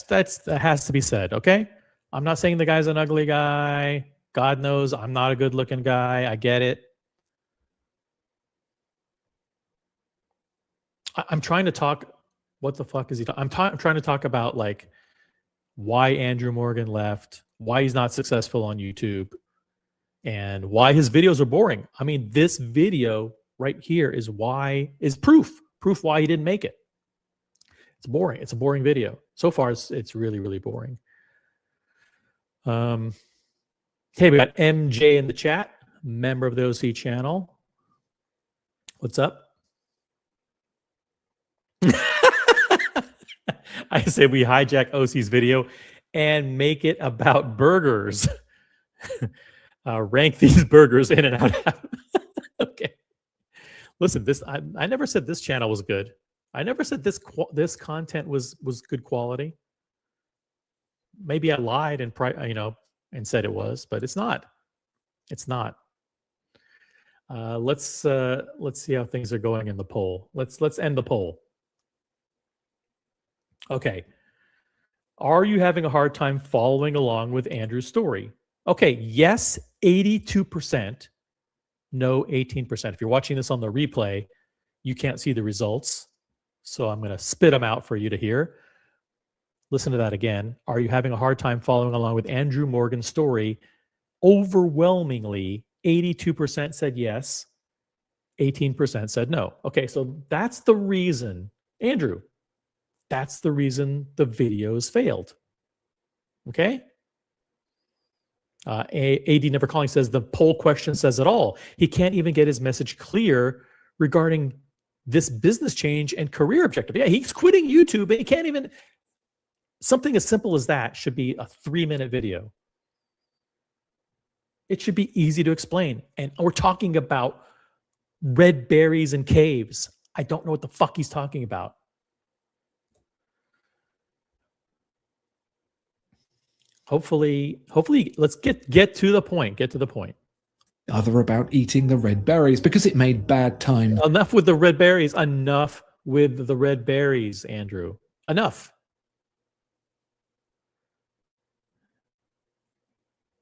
has to be said, okay? I'm not saying the guy's an ugly guy. God knows I'm not a good looking guy. I get it. I'm trying to talk. What the fuck is he talking? I'm trying to talk about like why Andrew Morgan left, why he's not successful on YouTube, and why his videos are boring. I mean, this video right here is proof why he didn't make it. It's boring. It's a boring video. So far, it's really, really boring. Hey, we got MJ in the chat, member of the OC channel. What's up? I say we hijack OC's video and make it about burgers. Rank these burgers in and out. Okay. Listen, I never said this channel was good. I never said this content was good quality. Maybe I lied and said it was, but it's not. It's not. Let's see how things are going in the poll. Let's end the poll. Okay. Are you having a hard time following along with Andrew's story? Okay, yes, 82%. No, 18%. If you're watching this on the replay, you can't see the results. So I'm going to spit them out for you to hear. Listen to that again. Are you having a hard time following along with Andrew Morgan's story? Overwhelmingly, 82% said yes. 18% said no. Okay, so that's the reason, Andrew, that's the reason the videos failed. Okay? AD Never Calling says the poll question says it all. He can't even get his message clear regarding this business change and career objective. Yeah, he's quitting YouTube and he can't even. Something as simple as that should be a 3-minute video. It should be easy to explain. And we're talking about red berries and caves. I don't know what the fuck he's talking about. Hopefully, let's get to the point. Get to the point. Other about eating the red berries because it made bad time. Enough with the red berries. Enough with the red berries, Andrew. Enough.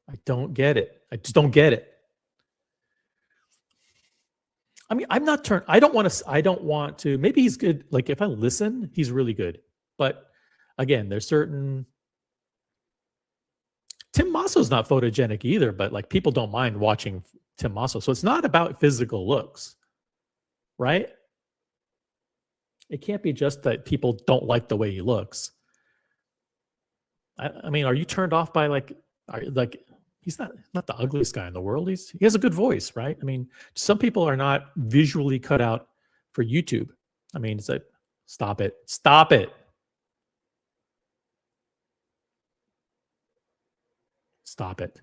I don't get it. I just don't get it. I mean, I'm not turned. I don't want to. Maybe he's good. Like if I listen, he's really good. But again, there's certain. Tim Masso's not photogenic either, but like people don't mind watching Tim Masso. So it's not about physical looks, right? It can't be just that people don't like the way he looks. I mean, are you turned off by he's not the ugliest guy in the world. He has a good voice, right? I mean, some people are not visually cut out for YouTube. I mean, it's like, stop it. Stop it. Stop it.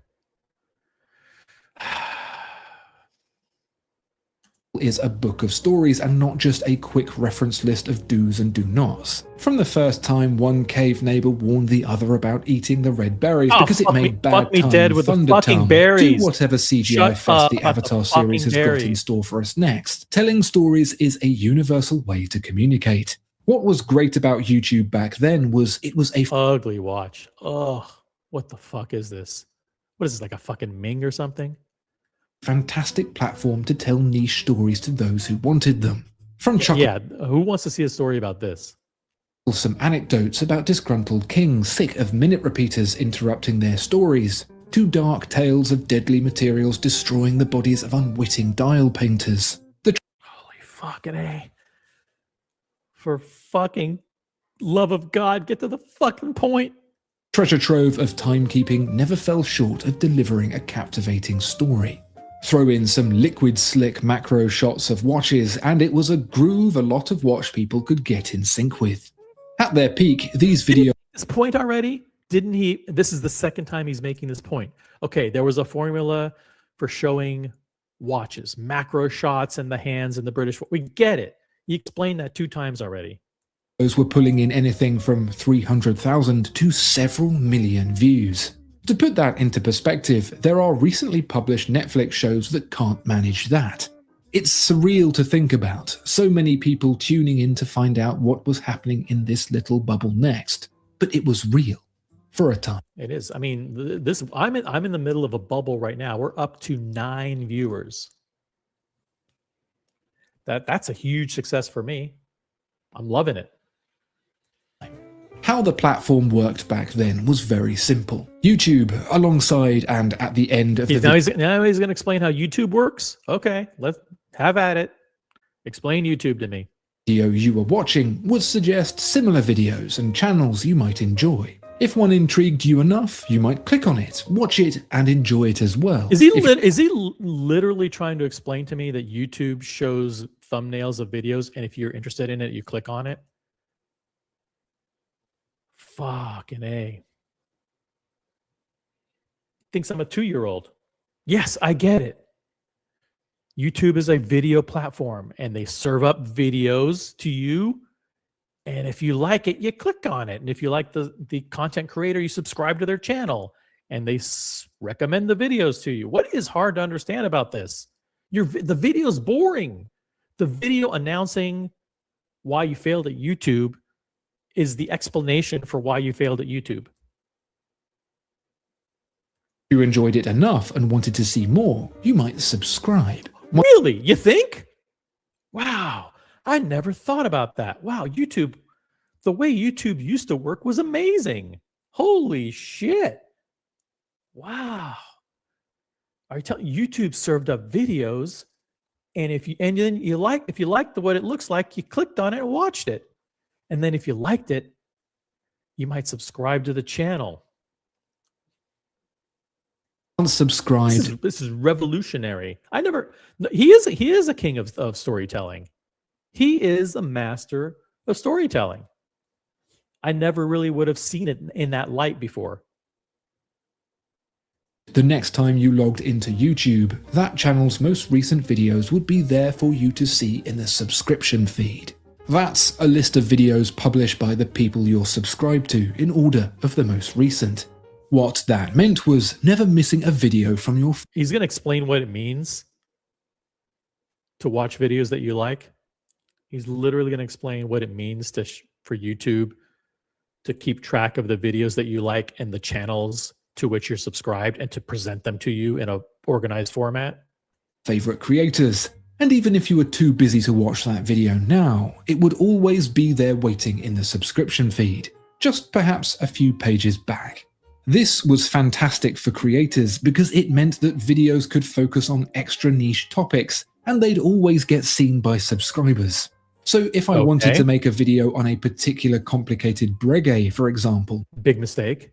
Is a book of stories and not just a quick reference list of do's and do nots. From the first time one cave neighbor warned the other about eating the red berries because it made bad time dead with the fucking to berries. whatever CGI fest the Avatar series has got in store for us next. Telling stories is a universal way to communicate. What was great about YouTube back then was it was a ugly watch. Oh, what the fuck is this? What is this, like a fucking Ming or something? Fantastic platform to tell niche stories to those who wanted them. From who wants to see a story about this? Some anecdotes about disgruntled kings sick of minute repeaters interrupting their stories, to dark tales of deadly materials destroying the bodies of unwitting dial painters. Holy fucking A. For fucking love of God, get to the fucking point. Treasure trove of timekeeping never fell short of delivering a captivating story. Throw in some liquid slick macro shots of watches and it was a groove a lot of watch people could get in sync with. At their peak, these videos... This point already? Didn't he? This is the second time he's making this point. Okay, there was a formula for showing watches, macro shots in the hands and the British. We get it. He explained that 2 times already. Those were pulling in anything from 300,000 to several million views. To put that into perspective, there are recently published Netflix shows that can't manage that. It's surreal to think about, so many people tuning in to find out what was happening in this little bubble next. But it was real. For a time. It is. I mean, this I'm in the middle of a bubble right now. We're up to 9 viewers. That's a huge success for me. I'm loving it. How the platform worked back then was very simple. YouTube, alongside and at the end of the now he's going to explain how YouTube works. Okay, let's have at it. Explain YouTube to me. Video you were watching would suggest similar videos and channels you might enjoy. If one intrigued you enough, you might click on it, watch it, and enjoy it as well. Is he literally trying to explain to me that YouTube shows thumbnails of videos, and if you're interested in it, you click on it? Fucking A. Thinks I'm a 2-year-old. Yes, I get it. YouTube is a video platform, and they serve up videos to you. And if you like it, you click on it. And if you like the content creator, you subscribe to their channel. And they recommend the videos to you. What is hard to understand about this? The video's boring. The video announcing why you failed at YouTube is the explanation for why you failed at YouTube. If you enjoyed it enough and wanted to see more, you might subscribe. Really? You think? Wow. I never thought about that. Wow, YouTube, the way YouTube used to work was amazing. Holy shit. Wow. Are you telling YouTube served up videos, and if you liked what it looks like, you clicked on it and watched it. And then if you liked it, you might subscribe to the channel. Unsubscribed. This is revolutionary. He is a king of storytelling. He is a master of storytelling. I never really would have seen it in that light before. The next time you logged into YouTube, that channel's most recent videos would be there for you to see in the subscription feed. That's a list of videos published by the people you're subscribed to in order of the most recent. What that meant was never missing a video from your feed. He's going to explain what it means to watch videos that you like. He's literally going to explain what it means for YouTube to keep track of the videos that you like and the channels to which you're subscribed, and to present them to you in a organized format. Favorite creators. And even if you were too busy to watch that video now, it would always be there waiting in the subscription feed, just perhaps a few pages back. This was fantastic for creators because it meant that videos could focus on extra niche topics, and they'd always get seen by subscribers. So if I wanted to make a video on a particular complicated breguet, for example. Big mistake.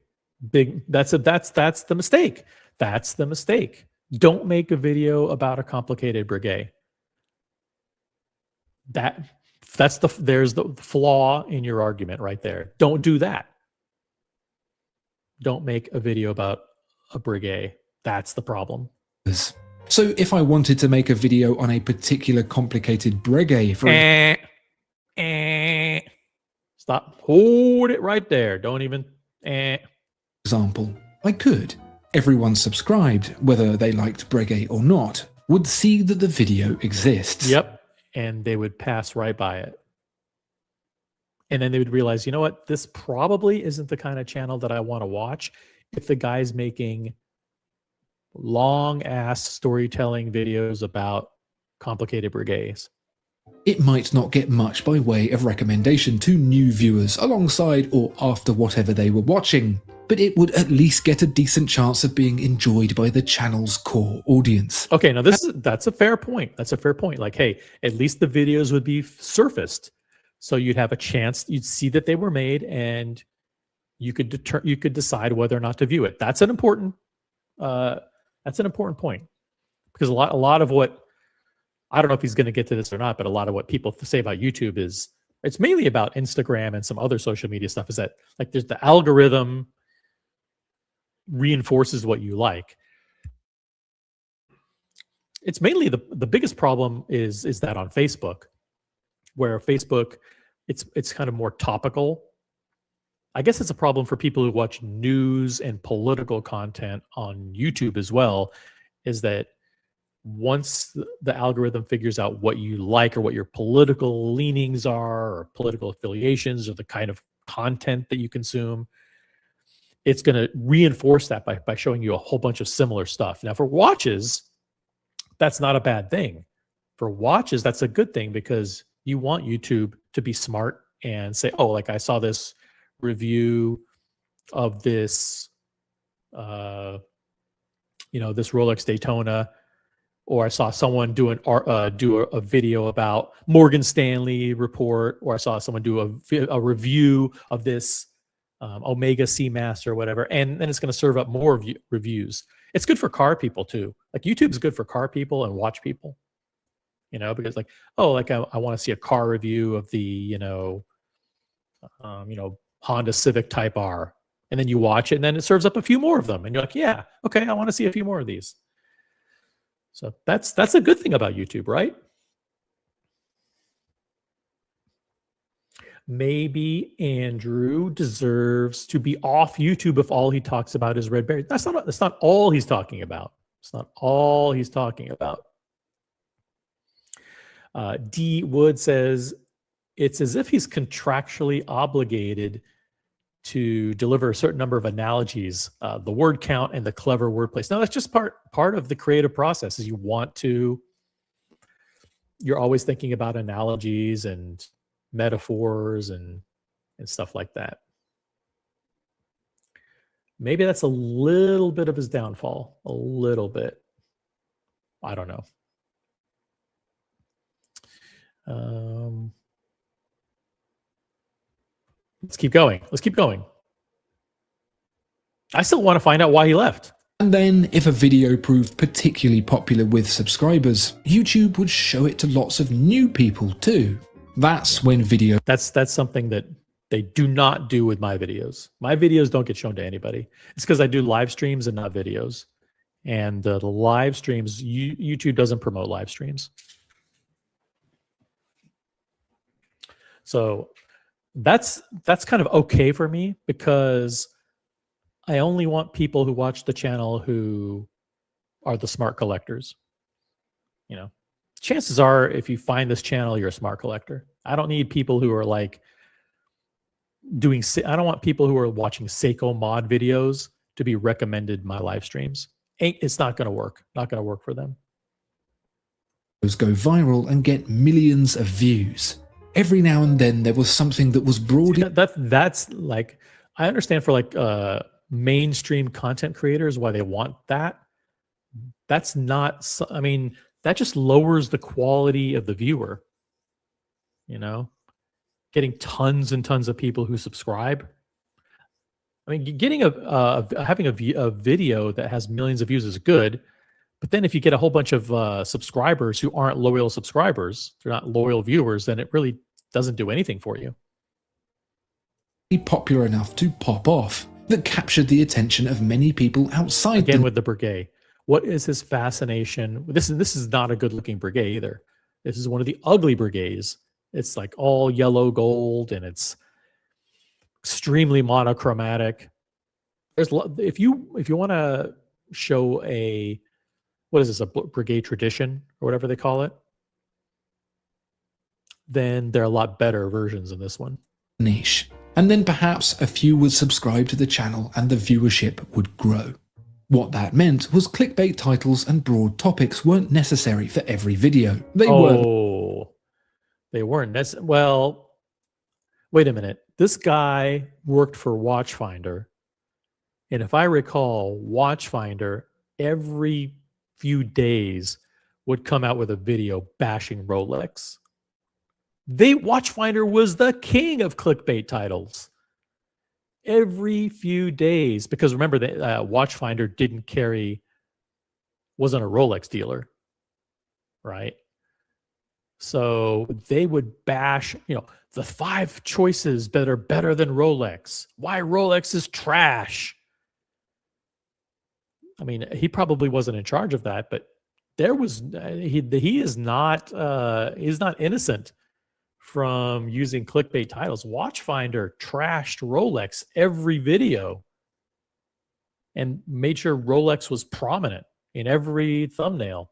That's the mistake. That's the mistake. Don't make a video about a complicated breguet. There's the flaw in your argument right there. Don't do that. Don't make a video about a breguet. That's the problem. So if I wanted to make a video on a particular complicated breguet, for stop. Hold it right there. Don't even example, I could. Everyone subscribed, whether they liked breguet or not, would see that the video exists. Yep. And they would pass right by it. And then they would realize, you know what? This probably isn't the kind of channel that I want to watch if the guy's making long-ass storytelling videos about complicated breguets. It might not get much by way of recommendation to new viewers alongside or after whatever they were watching, but it would at least get a decent chance of being enjoyed by the channel's core audience. Okay, now that's a fair point. That's a fair point. Like, hey, at least the videos would be surfaced, so you'd have a chance. You'd see that they were made, and you could decide whether or not to view it. That's an important point, because a lot of what, I don't know if he's going to get to this or not, but a lot of what people say about YouTube is, it's mainly about Instagram and some other social media stuff, is that like there's the algorithm reinforces what you like. It's mainly the biggest problem is that on Facebook, where Facebook, it's kind of more topical. I guess it's a problem for people who watch news and political content on YouTube as well, is that once the algorithm figures out what you like or what your political leanings are or political affiliations or the kind of content that you consume, it's going to reinforce that by showing you a whole bunch of similar stuff. Now, for watches, that's not a bad thing. For watches, that's a good thing because you want YouTube to be smart and say, oh, like I saw this review of this, this Rolex Daytona, or I saw someone do a video about Morgan Stanley report, or I saw someone do a review of this Omega Seamaster or whatever, and then it's going to serve up more reviews. It's good for car people too. Like YouTube is good for car people and watch people, because like, oh, like I want to see a car review of the, Honda Civic Type R, and then you watch it and then it serves up a few more of them. And you're like, yeah, okay, I want to see a few more of these. So that's a good thing about YouTube, right? Maybe Andrew deserves to be off YouTube if all he talks about is red berries. That's not all he's talking about. It's not all he's talking about. D Wood says it's as if he's contractually obligated to deliver a certain number of analogies, the word count and the clever wordplay. Now that's just part of the creative process. Is you're always thinking about analogies and metaphors and stuff like that. Maybe that's a little bit of his downfall, a little bit. I don't know. Let's keep going. I still want to find out why he left. And then, if a video proved particularly popular with subscribers, YouTube would show it to lots of new people too. That's when video... That's something that they do not do with my videos. My videos don't get shown to anybody. It's because I do live streams and not videos. And the live streams, YouTube doesn't promote live streams. So that's kind of okay for me because I only want people who watch the channel who are the smart collectors. Chances are if you find this channel, you're a smart collector. I don't need people who are like I don't want people who are watching Seiko mod videos to be recommended my live streams. It's not going to work. Not going to work for them. Go viral and get millions of views. Every now and then there was something that was broadly... That's like, I understand for like mainstream content creators why they want that. That's not, I mean, that just lowers the quality of the viewer. Getting tons and tons of people who subscribe. I mean, getting having a video that has millions of views is good, but then if you get a whole bunch of subscribers who aren't loyal subscribers, they're not loyal viewers, then it really doesn't do anything for you. Popular enough to pop off, that captured the attention of many people outside. Again with the Breguet. What is his fascination? This is not a good-looking Breguet either. This is one of the ugly Breguets. It's like all yellow gold, and it's extremely monochromatic. If you want to show a Breguet tradition or whatever they call it, then there are a lot better versions of this one. Niche. And then perhaps a few would subscribe to the channel and the viewership would grow. What that meant was clickbait titles and broad topics weren't necessary for every video. They weren't. Well, wait a minute. This guy worked for Watchfinder. And if I recall, Watchfinder every few days would come out with a video bashing Rolex. Watchfinder was the king of clickbait titles every few days, because remember that Watchfinder wasn't a Rolex dealer, right? So they would bash, the 5 choices that are better than Rolex. Why Rolex is trash. I mean, he probably wasn't in charge of that, but there was he is not he's not innocent from using clickbait titles. Watchfinder trashed Rolex every video and made sure Rolex was prominent in every thumbnail.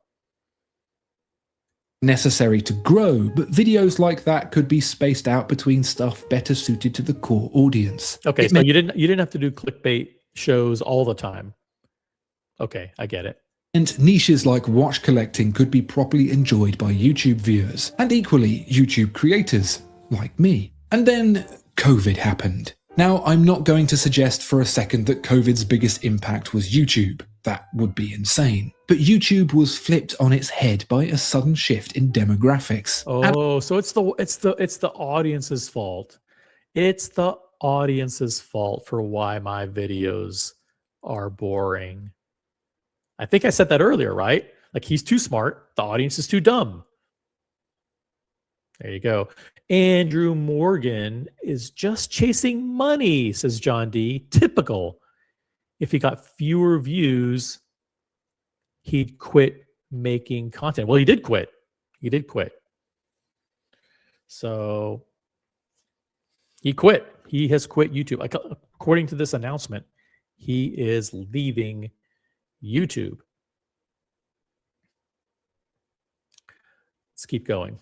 Necessary to grow, but videos like that could be spaced out between stuff better suited to the core audience. Okay, so you didn't have to do clickbait shows all the time. Okay, I get it. And niches like watch collecting could be properly enjoyed by YouTube viewers, and equally YouTube creators, like me. And then COVID happened. Now, I'm not going to suggest for a second that COVID's biggest impact was YouTube. That would be insane. But YouTube was flipped on its head by a sudden shift in demographics. Oh, so it's the audience's fault. It's the audience's fault for why my videos are boring. I think I said that earlier, right? Like, he's too smart, the audience is too dumb. There you go. Andrew Morgan is just chasing money, says John D. Typical. If he got fewer views, he'd quit making content. Well, he did quit. He did quit. So he quit. He has quit YouTube. Like, according to this announcement, he is leaving YouTube. Let's keep going.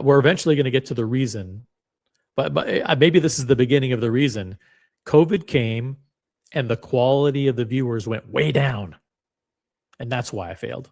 We're eventually going to get to the reason, but maybe this is the beginning of the reason. COVID came and the quality of the viewers went way down. And that's why I failed.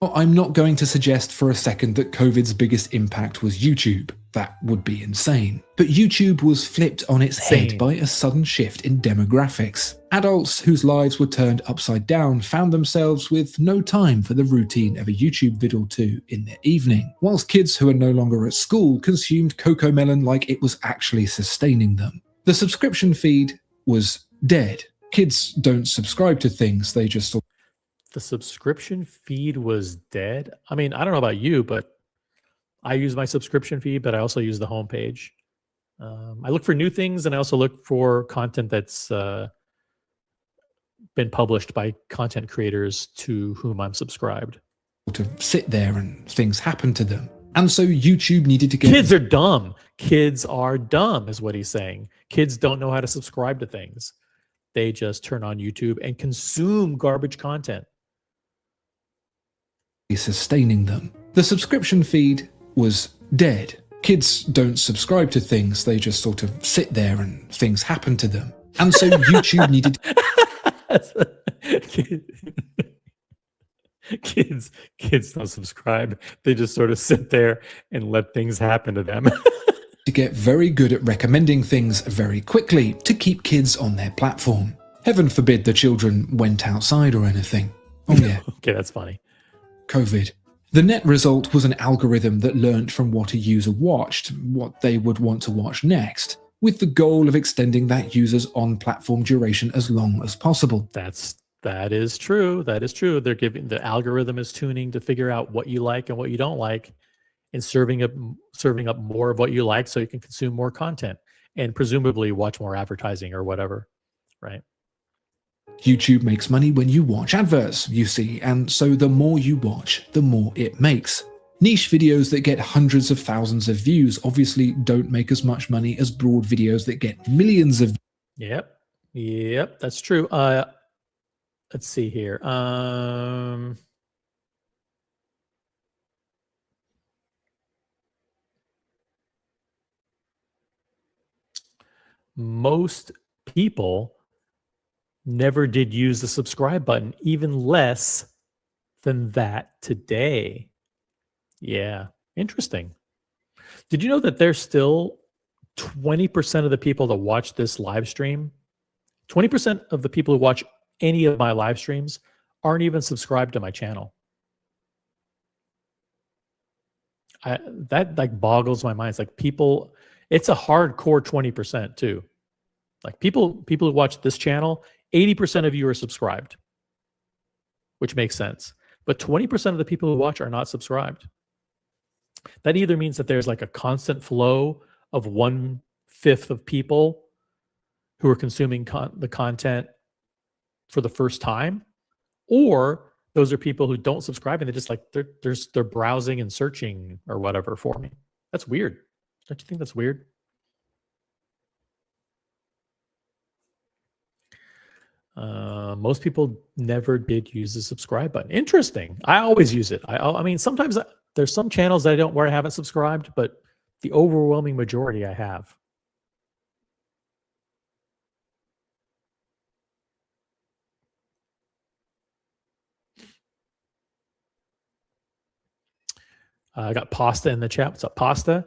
I'm not going to suggest for a second that COVID's biggest impact was YouTube. That would be insane. But YouTube was flipped on its head by a sudden shift in demographics. Adults whose lives were turned upside down found themselves with no time for the routine of a YouTube vid or two in their evening, whilst kids who are no longer at school consumed Cocomelon like it was actually sustaining them. The subscription feed was dead. Kids don't subscribe to things, they just sort. The subscription feed was dead. I mean, I don't know about you, but I use my subscription feed, but I also use the homepage. I look for new things, and I also look for content that's been published by content creators to whom I'm subscribed. To sit there and things happen to them. And so YouTube needed to get... Kids are dumb. Kids are dumb is what he's saying. Kids don't know how to subscribe to things. They just turn on YouTube and consume garbage content. Sustaining them. The subscription feed was dead. Kids don't subscribe to things, they just sort of sit there and things happen to them. And so YouTube needed... Kids don't subscribe. They just sort of sit there and let things happen to them. to get very good at recommending things very quickly to keep kids on their platform. Heaven forbid the children went outside or anything. Oh yeah. Okay, that's funny. COVID. The net result was an algorithm that learned from what a user watched, what they would want to watch next, with the goal of extending that user's on-platform duration as long as possible. That is true. That is true. They're giving the algorithm is tuning to figure out what you like and what you don't like, and serving up more of what you like so you can consume more content and presumably watch more advertising or whatever, right? YouTube makes money when you watch adverts, you see, and so the more you watch, the more it makes. Niche videos that get hundreds of thousands of views obviously don't make as much money as broad videos that get millions of. Yep, that's true. Let's see here. Most people never did use the subscribe button, even less than that today. Yeah, interesting. Did you know that there's still 20% of the people that watch this live stream, 20% of the people who watch any of my live streams aren't even subscribed to my channel? That like boggles my mind. It's like people, it's a hardcore 20% too. Like people who watch this channel, 80% of you are subscribed, which makes sense. But 20% of the people who watch are not subscribed. That either means that there's like a constant flow of 1/5 of people who are consuming the content for the first time, or those are people who don't subscribe and they're browsing and searching or whatever for me. That's weird. Don't you think that's weird? Most people never did use the subscribe button. Interesting. I always use it. I mean, sometimes there's some channels that I don't where I haven't subscribed, but the overwhelming majority I have. I got Pasta in the chat. What's up, Pasta?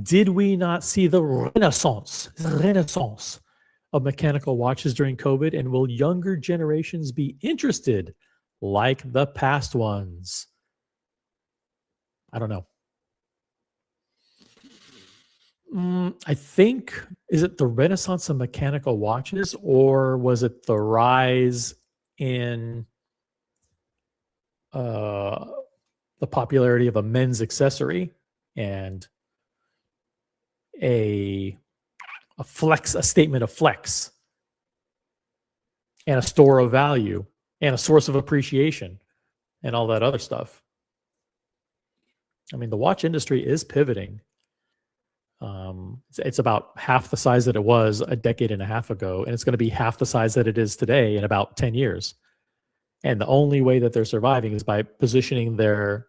Did we not see the renaissance of mechanical watches during COVID? And will younger generations be interested like the past ones? I don't know. I think, is it the renaissance of mechanical watches, or was it the rise in the popularity of a men's accessory and a statement of flex and a store of value and a source of appreciation and all that other stuff? I mean, the watch industry is pivoting. It's about half the size that it was a decade and a half ago, and it's going to be half the size that it is today in about 10 years. And the only way that they're surviving is by positioning their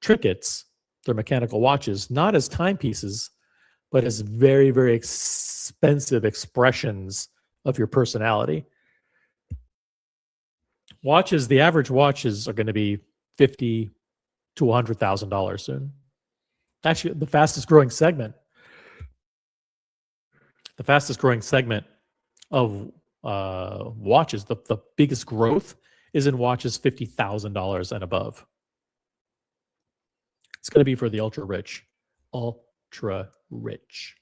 trinkets, their mechanical watches, not as timepieces, but as very, very expensive expressions of your personality. Watches, the average watches are going to be $50,000 to $100,000 soon. Actually, the fastest growing segment of watches, the biggest growth is in watches $50,000 and above. It's going to be for the ultra rich.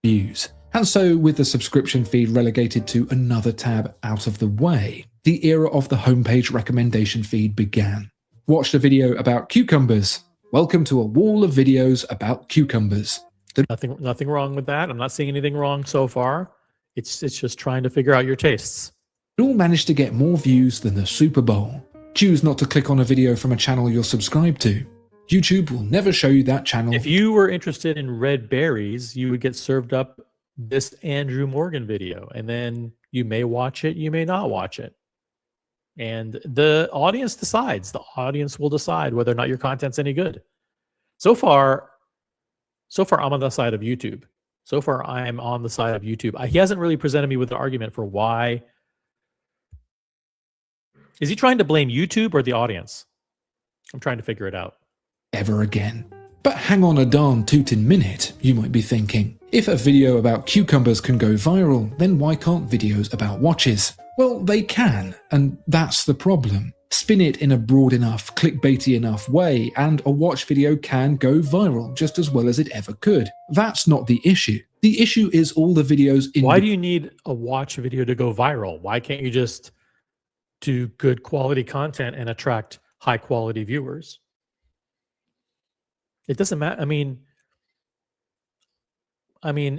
Views. And so, with the subscription feed relegated to another tab out of the way, the era of the homepage recommendation feed began. Watched a video about cucumbers. Welcome to a wall of videos about cucumbers. Nothing wrong with that. I'm not seeing anything wrong so far. It's just trying to figure out your tastes. It all managed to get more views than the Super Bowl. Choose not to click on a video from a channel you're subscribed to. YouTube will never show you that channel. If you were interested in red berries, you would get served up this Andrew Morgan video, and then you may watch it, you may not watch it. And the audience decides. The audience will decide whether or not your content's any good. So far, I'm on the side of YouTube. He hasn't really presented me with an argument for why. Is he trying to blame YouTube or the audience? I'm trying to figure it out. Ever again. But hang on a darn tootin' minute, you might be thinking. If a video about cucumbers can go viral, then why can't videos about watches? Well, they can, and that's the problem. Spin it in a broad enough, clickbaity enough way, and a watch video can go viral just as well as it ever could. That's not the issue. The issue is all the videos in— Why do you need a watch video to go viral? Why can't you just do good quality content and attract high quality viewers? It doesn't matter. I mean,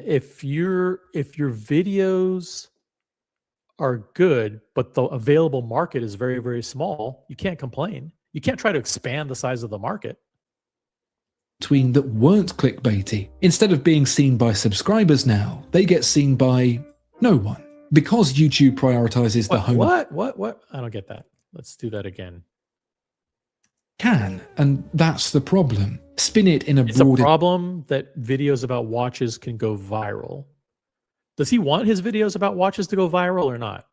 if your videos are good, but the available market is very, very small, you can't complain. You can't try to expand the size of the market. Between that weren't clickbaity. Instead of being seen by subscribers now, they get seen by no one. Because YouTube prioritizes the home— What? I don't get that. Let's do that again. Can, and that's the problem. Spin it in a It's broad— a problem that videos about watches can go viral. Does he want his videos about watches to go viral or not?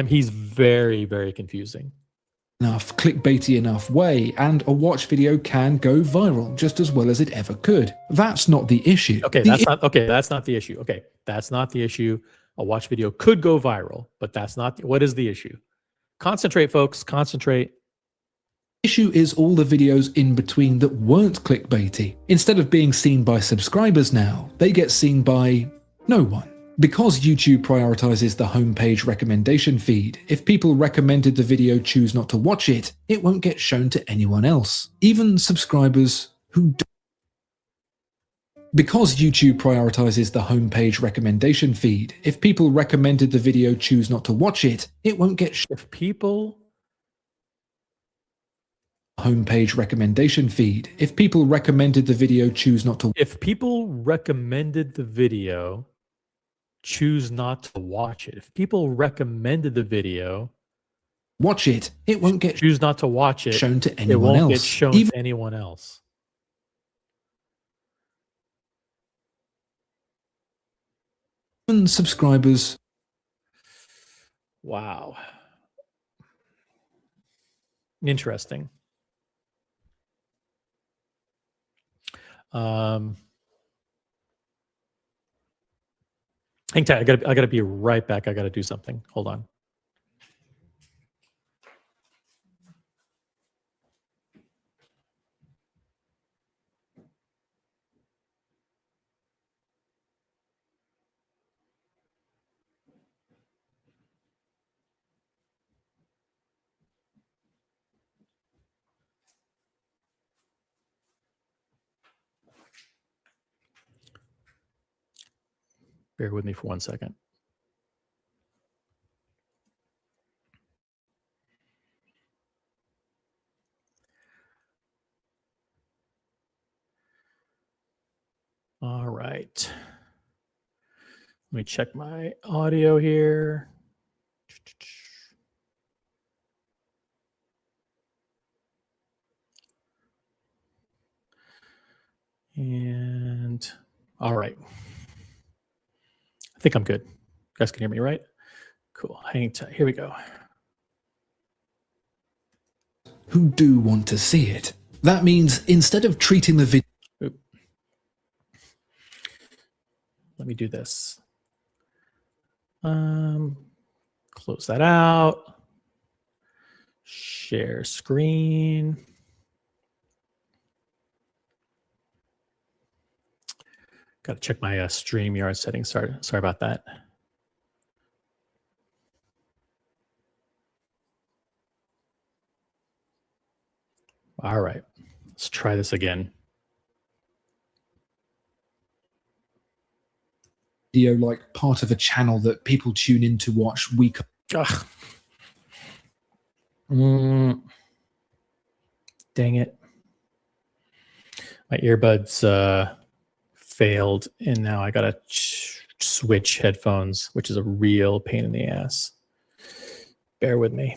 He's very, very confusing. enough, clickbaity enough way, and a watch video can go viral just as well as it ever could. That's not the issue. That's not the issue. Okay, that's not the issue. A watch video could go viral, but that's not what is the issue. Concentrate, folks, concentrate. Issue is all the videos in between that weren't clickbaity. Instead of being seen by subscribers now, they get seen by no one. Because YouTube prioritizes the homepage recommendation feed, if people recommended the video choose not to watch it, it won't get shown to anyone else. Even subscribers who don't. Because YouTube prioritizes the homepage recommendation feed, if people recommended the video choose not to watch it, it won't get If people homepage recommendation feed. If people recommended the video choose not to recommended the video, choose not to watch it. If people recommended the video, watch it, it won't get choose not to watch it, shown to it anyone won't get else. shown Even to anyone else. subscribers. Wow. Interesting. Hang tight. I gotta be right back. I gotta do something. Hold on. Bear with me for 1 second. All right. Let me check my audio here. And all right. I think I'm good. You guys can hear me, right? Cool. Hang tight. Here we go. Who do want to see it. That means instead of treating the video. Let me do this. Close that out. Share screen. Got to check my StreamYard settings. Sorry about that. All right, let's try this again. Video like part of a channel that people tune in to watch week. Ugh. Dang it. My earbuds failed, and now I gotta switch headphones, which is a real pain in the ass. Bear with me.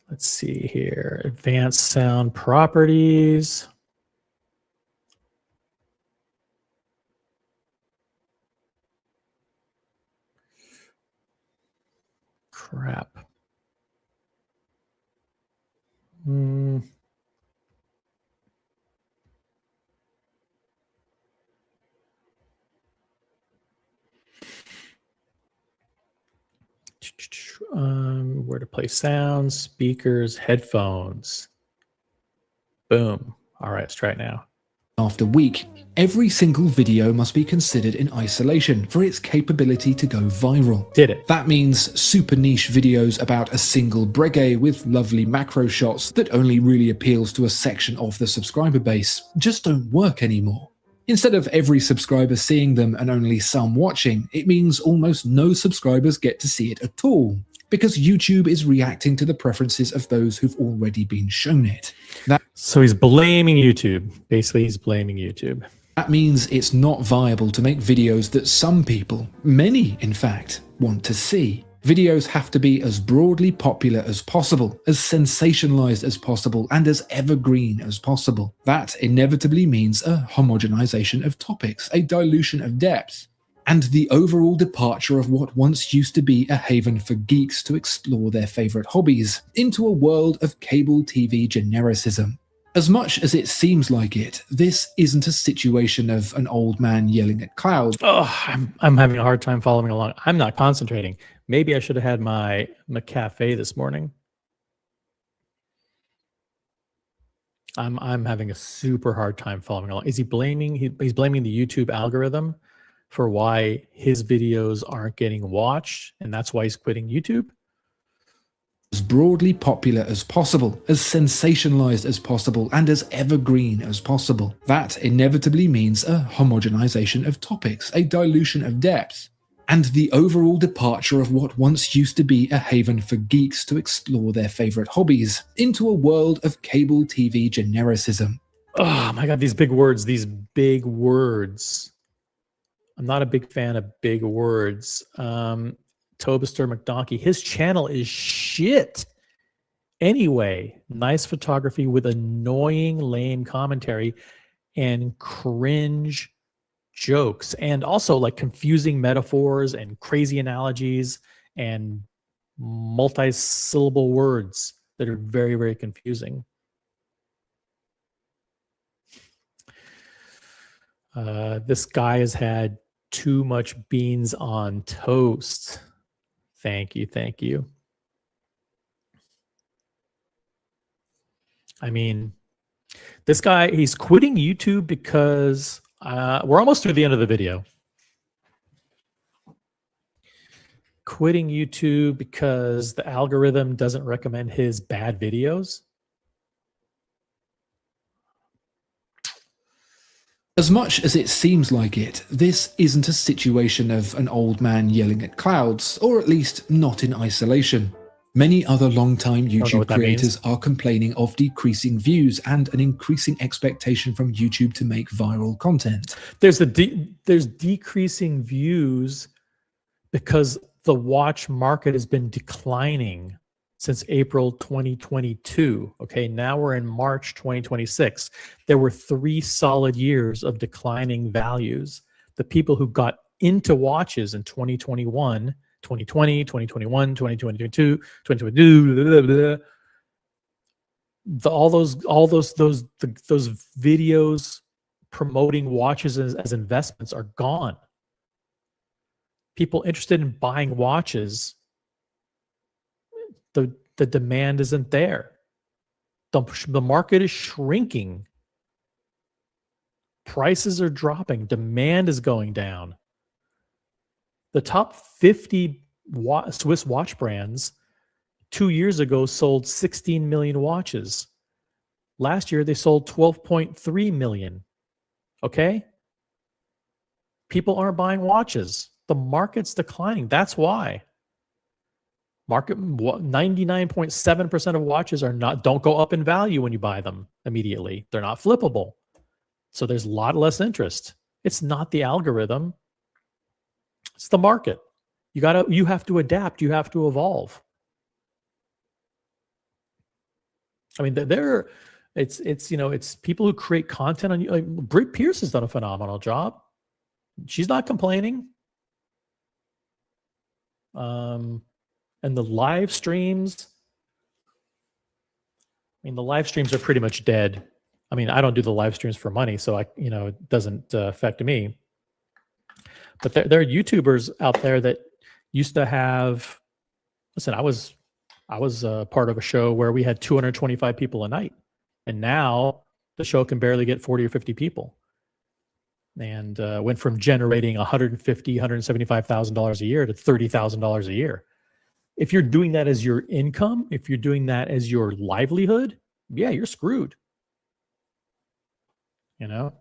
Let's see here. Advanced sound properties. Crap. Where to play sounds, speakers, headphones. Boom. All right, let's try it now. After week, every single video must be considered in isolation for its capability to go viral. Did it. That means super niche videos about a single breguet with lovely macro shots that only really appeals to a section of the subscriber base just don't work anymore. Instead of every subscriber seeing them and only some watching, it means almost no subscribers get to see it at all, because YouTube is reacting to the preferences of those who've already been shown it. So he's blaming YouTube. Basically, he's blaming YouTube. That means it's not viable to make videos that some people, many in fact, want to see. Videos have to be as broadly popular as possible, as sensationalized as possible, and as evergreen as possible. That inevitably means a homogenization of topics, a dilution of depth, and the overall departure of what once used to be a haven for geeks to explore their favorite hobbies into a world of cable TV genericism. As much as it seems like it, this isn't a situation of an old man yelling at clouds. Oh, I'm having a hard time following along. I'm not concentrating. Maybe I should have had my cafe this morning. I'm having a super hard time following along. Is he blaming? He's blaming the YouTube algorithm for why his videos aren't getting watched, and that's why he's quitting YouTube? As broadly popular as possible, as sensationalized as possible, and as evergreen as possible. That inevitably means a homogenization of topics, a dilution of depth, and the overall departure of what once used to be a haven for geeks to explore their favorite hobbies into a world of cable TV genericism. Oh my God, these big words, these big words. I'm not a big fan of big words. Tobister McDonkey, his channel is shit. Anyway, nice photography with annoying, lame commentary and cringe jokes, and also like confusing metaphors and crazy analogies and multi-syllable words that are very, very confusing. This guy has had too much beans on toast. Thank you. Thank you. I mean, this guy, he's quitting YouTube because we're almost through the end of the video. Quitting YouTube because the algorithm doesn't recommend his bad videos. As much as it seems like it, this isn't a situation of an old man yelling at clouds, or at least not in isolation. Many other long-time YouTube creators are complaining of decreasing views and an increasing expectation from YouTube to make viral content. There's decreasing views because the watch market has been declining since April 2022. Okay, now we're in March 2026. There were 3 solid years of declining values. The people who got into watches in 2021, 2020, 2021, 2022, 2022, blah, blah, blah, all those videos promoting watches as investments are gone. People interested in buying watches, the demand isn't there. The market is shrinking. Prices are dropping. Demand is going down. The top 50 Swiss watch brands 2 years ago sold 16 million watches. Last year, they sold 12.3 million. Okay? People aren't buying watches. The market's declining. That's why. 99.7% of watches don't go up in value when you buy them immediately. They're not flippable. So there's a lot less interest. It's not the algorithm. It's the market. You have to adapt. You have to evolve. I mean, it's people who create content on. Like, Britt Pierce has done a phenomenal job. She's not complaining. And the live streams. I mean, the live streams are pretty much dead. I mean, I don't do the live streams for money, so it doesn't affect me. But there are YouTubers out there that used to have. Listen, I was part of a show where we had 225 people a night, and now the show can barely get 40 or 50 people, and went from generating $150,000, $175,000 a year to $30,000 a year. If you're doing that as your income, if you're doing that as your livelihood, yeah, you're screwed. I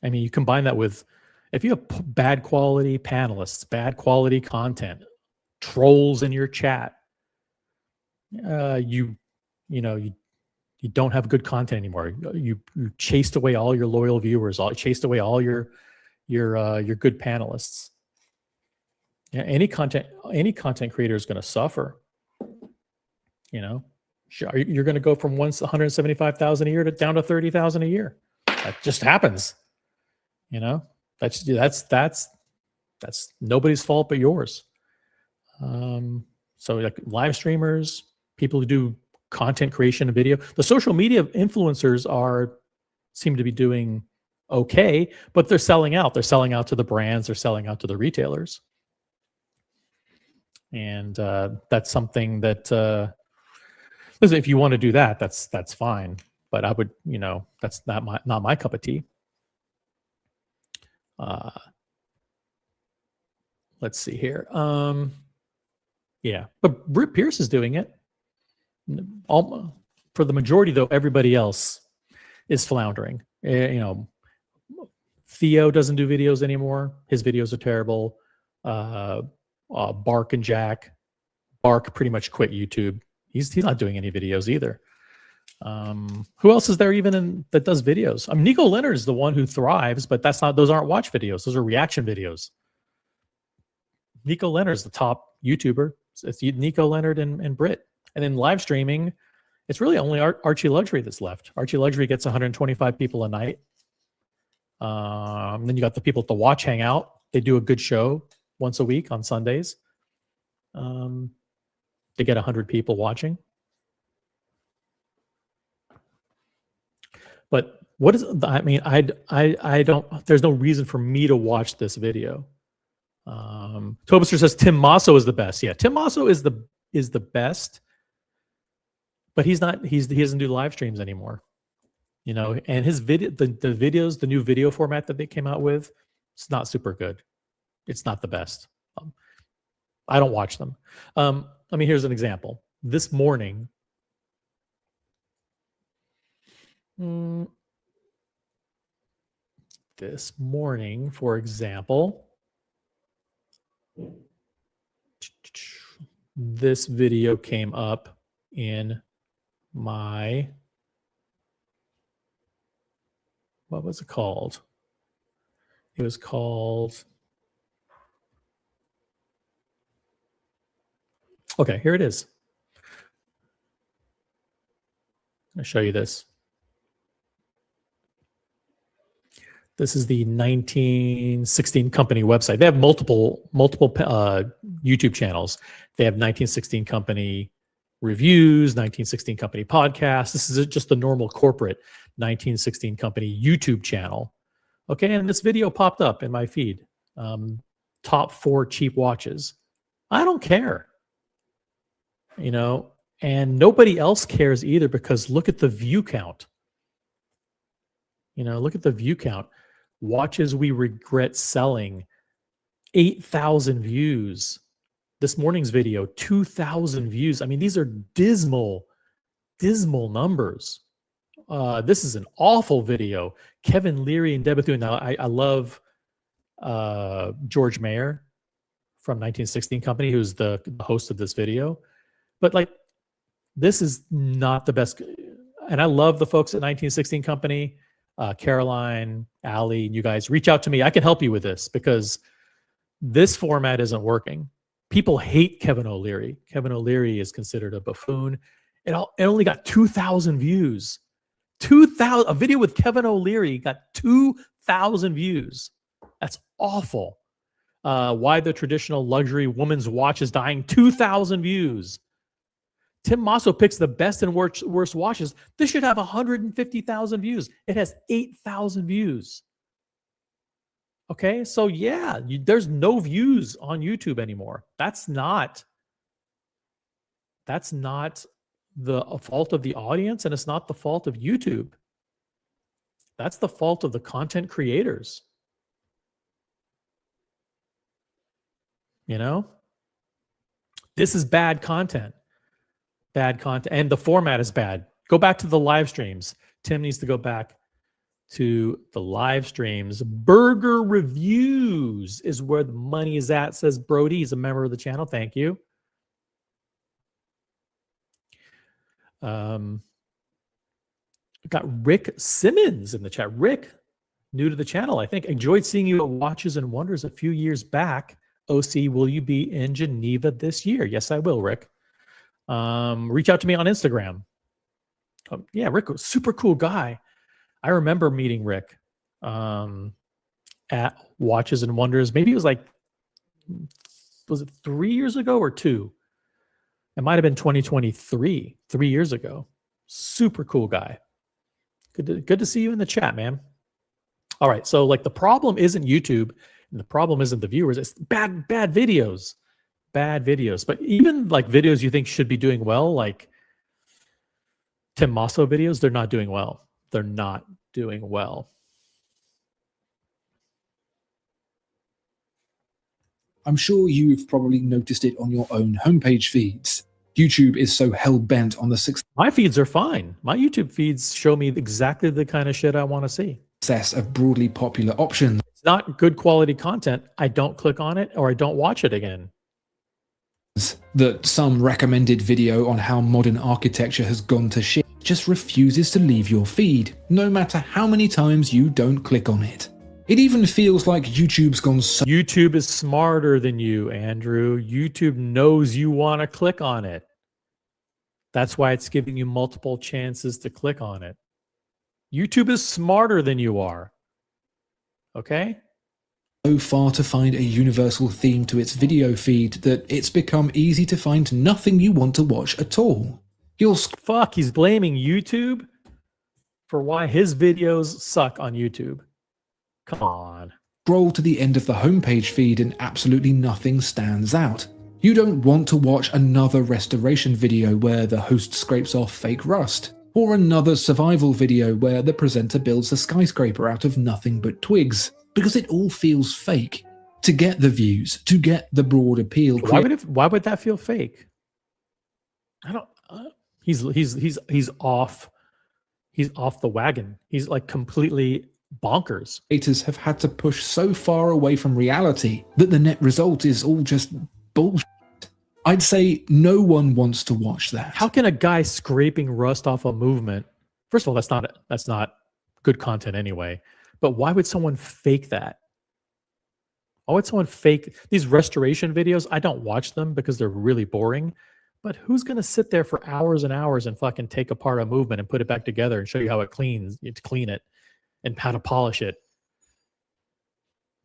mean, you combine that with, if you have bad quality panelists, bad quality content, trolls in your chat, you don't have good content anymore. You chased away all your loyal viewers, chased away all your good panelists. Yeah, any content creator is going to suffer. You're going to go from once 175,000 a year down to 30,000 a year. That just happens. That's nobody's fault but yours. So like live streamers, people who do content creation and video, the social media influencers seem to be doing okay, but they're selling out. They're selling out to the brands. They're selling out to the retailers. And that's something that, listen, if you want to do that, that's fine. But I would, that's not my cup of tea. let's see here. Yeah, but Rick Pierce is doing it. For the majority, though, everybody else is floundering. Theo doesn't do videos anymore. His videos are terrible. Bark and Jack. Bark pretty much quit YouTube. He's not doing any videos either. Who else is there even that does videos? Nico Leonard is the one who thrives, but those aren't watch videos. Those are reaction videos. Nico Leonard is the top YouTuber. It's Nico Leonard and Brit. And then live streaming, it's really only Archie Luxury that's left. Archie Luxury gets 125 people a night. Then you got the people at the Watch Hangout. They do a good show once a week on Sundays. They get 100 people watching. But what is? I mean, I don't. There's no reason for me to watch this video. Tobister says Tim Masso is the best. Yeah, Tim Masso is the best, but he's not. He doesn't do live streams anymore. And his video, the videos, the new video format that they came out with, it's not super good. It's not the best. I don't watch them. Here's an example. This morning, for example, this video came up in my, what was it called? It was called, okay, here it is. I'm going to show you this. This is the 1916 Company website. They have multiple YouTube channels. They have 1916 Company reviews, 1916 Company podcast. This is just the normal corporate 1916 Company YouTube channel. Okay, and this video popped up in my feed. Top 4 cheap watches. I don't care. And nobody else cares either, because look at the view count. Look at the view count. Watches we regret selling, 8,000 views. This morning's video, 2,000 views. I mean, these are dismal numbers. This is an awful video. Kevin Leary and Deb Bethune. Now, I love George Mayer from 1916 Company, who's the host of this video. But this is not the best. And I love the folks at 1916 Company. Caroline, Allie, you guys, reach out to me. I can help you with this, because this format isn't working. People hate Kevin O'Leary. Kevin O'Leary is considered a buffoon. It only got 2,000 views. 2,000. A video with Kevin O'Leary got 2,000 views. That's awful. Why the traditional luxury woman's watch is dying. 2,000 views. Tim Masso picks the best and worst watches. This should have 150,000 views. It has 8,000 views. Okay, so yeah, there's no views on YouTube anymore. That's not the fault of the audience, and it's not the fault of YouTube. That's the fault of the content creators. This is bad content. Bad content, and the format is bad. Go back to the live streams. Tim needs to go back to the live streams. Burger reviews is where the money is at, says Brody. He's a member of the channel. Thank you. Got Rick Simmons in the chat. Rick, new to the channel, I think. Enjoyed seeing you at Watches and Wonders a few years back. OC, will you be in Geneva this year? Yes, I will, Rick. Reach out to me on Instagram. Yeah, Rick was a super cool guy. I remember meeting Rick at Watches and Wonders. Maybe it was was it 3 years ago or 2? It might have been 2023, 3 years ago. Super cool guy. Good to see you in the chat, man. All right, so the problem isn't YouTube, and the problem isn't the viewers. It's bad videos. Bad videos. But even videos you think should be doing well, like Tim Masso videos, they're not doing well. They're not doing well. I'm sure you've probably noticed it on your own homepage feeds. YouTube is so hell-bent on the My feeds are fine. My YouTube feeds show me exactly the kind of shit I want to see. success of broadly popular options It's not good quality content. I don't click on it or I don't watch it again. that some recommended video on how modern architecture has gone to shit just refuses to leave your feed, no matter how many times you don't click on it. It even feels like YouTube's gone so YouTube is smarter than you, Andrew. YouTube knows you want to click on it. That's why it's giving you multiple chances to click on it. YouTube is smarter than you are. Okay? far to find a universal theme to its video feed that it's become easy to find nothing you want to watch at all. You'll Fuck, he's blaming YouTube for why his videos suck on YouTube. Come on. scroll to the end of the homepage feed and absolutely nothing stands out. You don't want to watch another restoration video where the host scrapes off fake rust, or another survival video where the presenter builds a skyscraper out of nothing but twigs, because it all feels fake. To get the views, to get the broad appeal. Why would that feel fake? I don't. He's off. He's off the wagon. He's like completely bonkers. Creators have had to push so far away from reality that the net result is all just bullshit. I'd say no one wants to watch that. How can a guy scraping rust off a movement? First of all, that's not good content anyway. But why would someone fake that? Why would someone fake these restoration videos? I don't watch them because they're really boring. But who's going to sit there for hours and hours and fucking take apart a movement and put it back together and show you how it cleans, you have to clean it and how to polish it?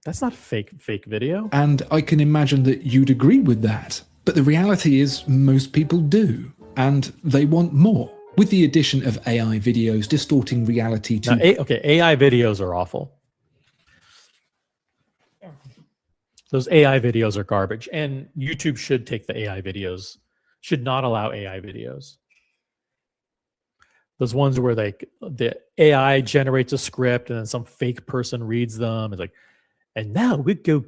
That's not fake video. And I can imagine that you'd agree with that. But the reality is most people do, and they want more. With the addition of AI videos distorting reality to... Now, AI videos are awful. Those AI videos are garbage, and YouTube should take the AI videos, should not allow AI videos. Those ones where the AI generates a script and then some fake person reads them. It's like, and now we go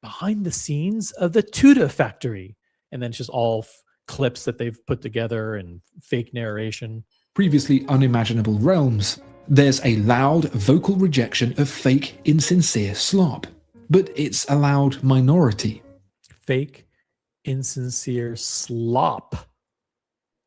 behind the scenes of the Tuda factory. And then it's just all clips that they've put together and fake narration. Previously unimaginable realms. There's a loud vocal rejection of fake, insincere slop. But it's a loud minority. Fake, insincere slop.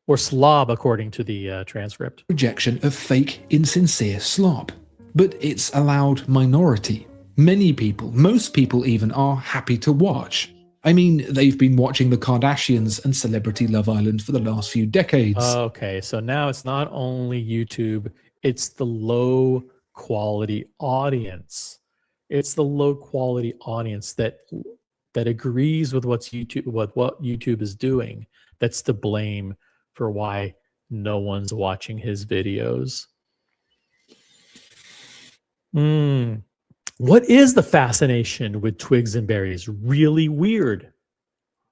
Or slob, according to the transcript. Rejection of fake, insincere slop. But it's a loud minority. Many people, most people even, are happy to watch. I mean, they've been watching the Kardashians and Celebrity Love Island for the last few decades. Okay, so now it's not only YouTube, it's the low quality audience. It's the low quality audience that agrees with what YouTube is doing. That's to blame for why no one's watching his videos. What is the fascination with twigs and berries? Really weird.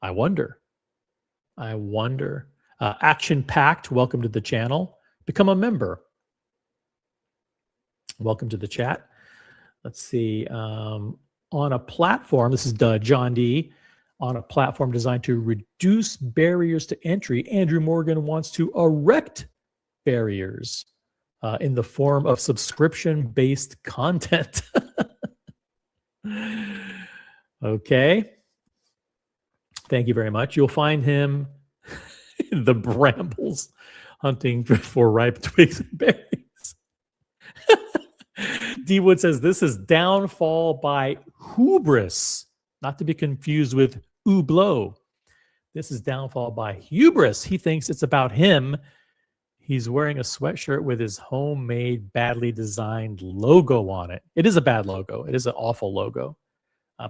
I wonder. Action Packed, welcome to the channel. Become a member. Welcome to the chat. Let's see. On a platform, this is John D. On a platform designed to reduce barriers to entry, Andrew Morgan wants to erect barriers in the form of subscription-based content. Okay. Thank you very much. You'll find him in the brambles hunting for ripe twigs and berries. D Wood says this is downfall by hubris, not to be confused with hublot. This is downfall by hubris. He thinks it's about him. He's wearing a sweatshirt with his homemade, badly designed logo on it. It is a bad logo. It is an awful logo.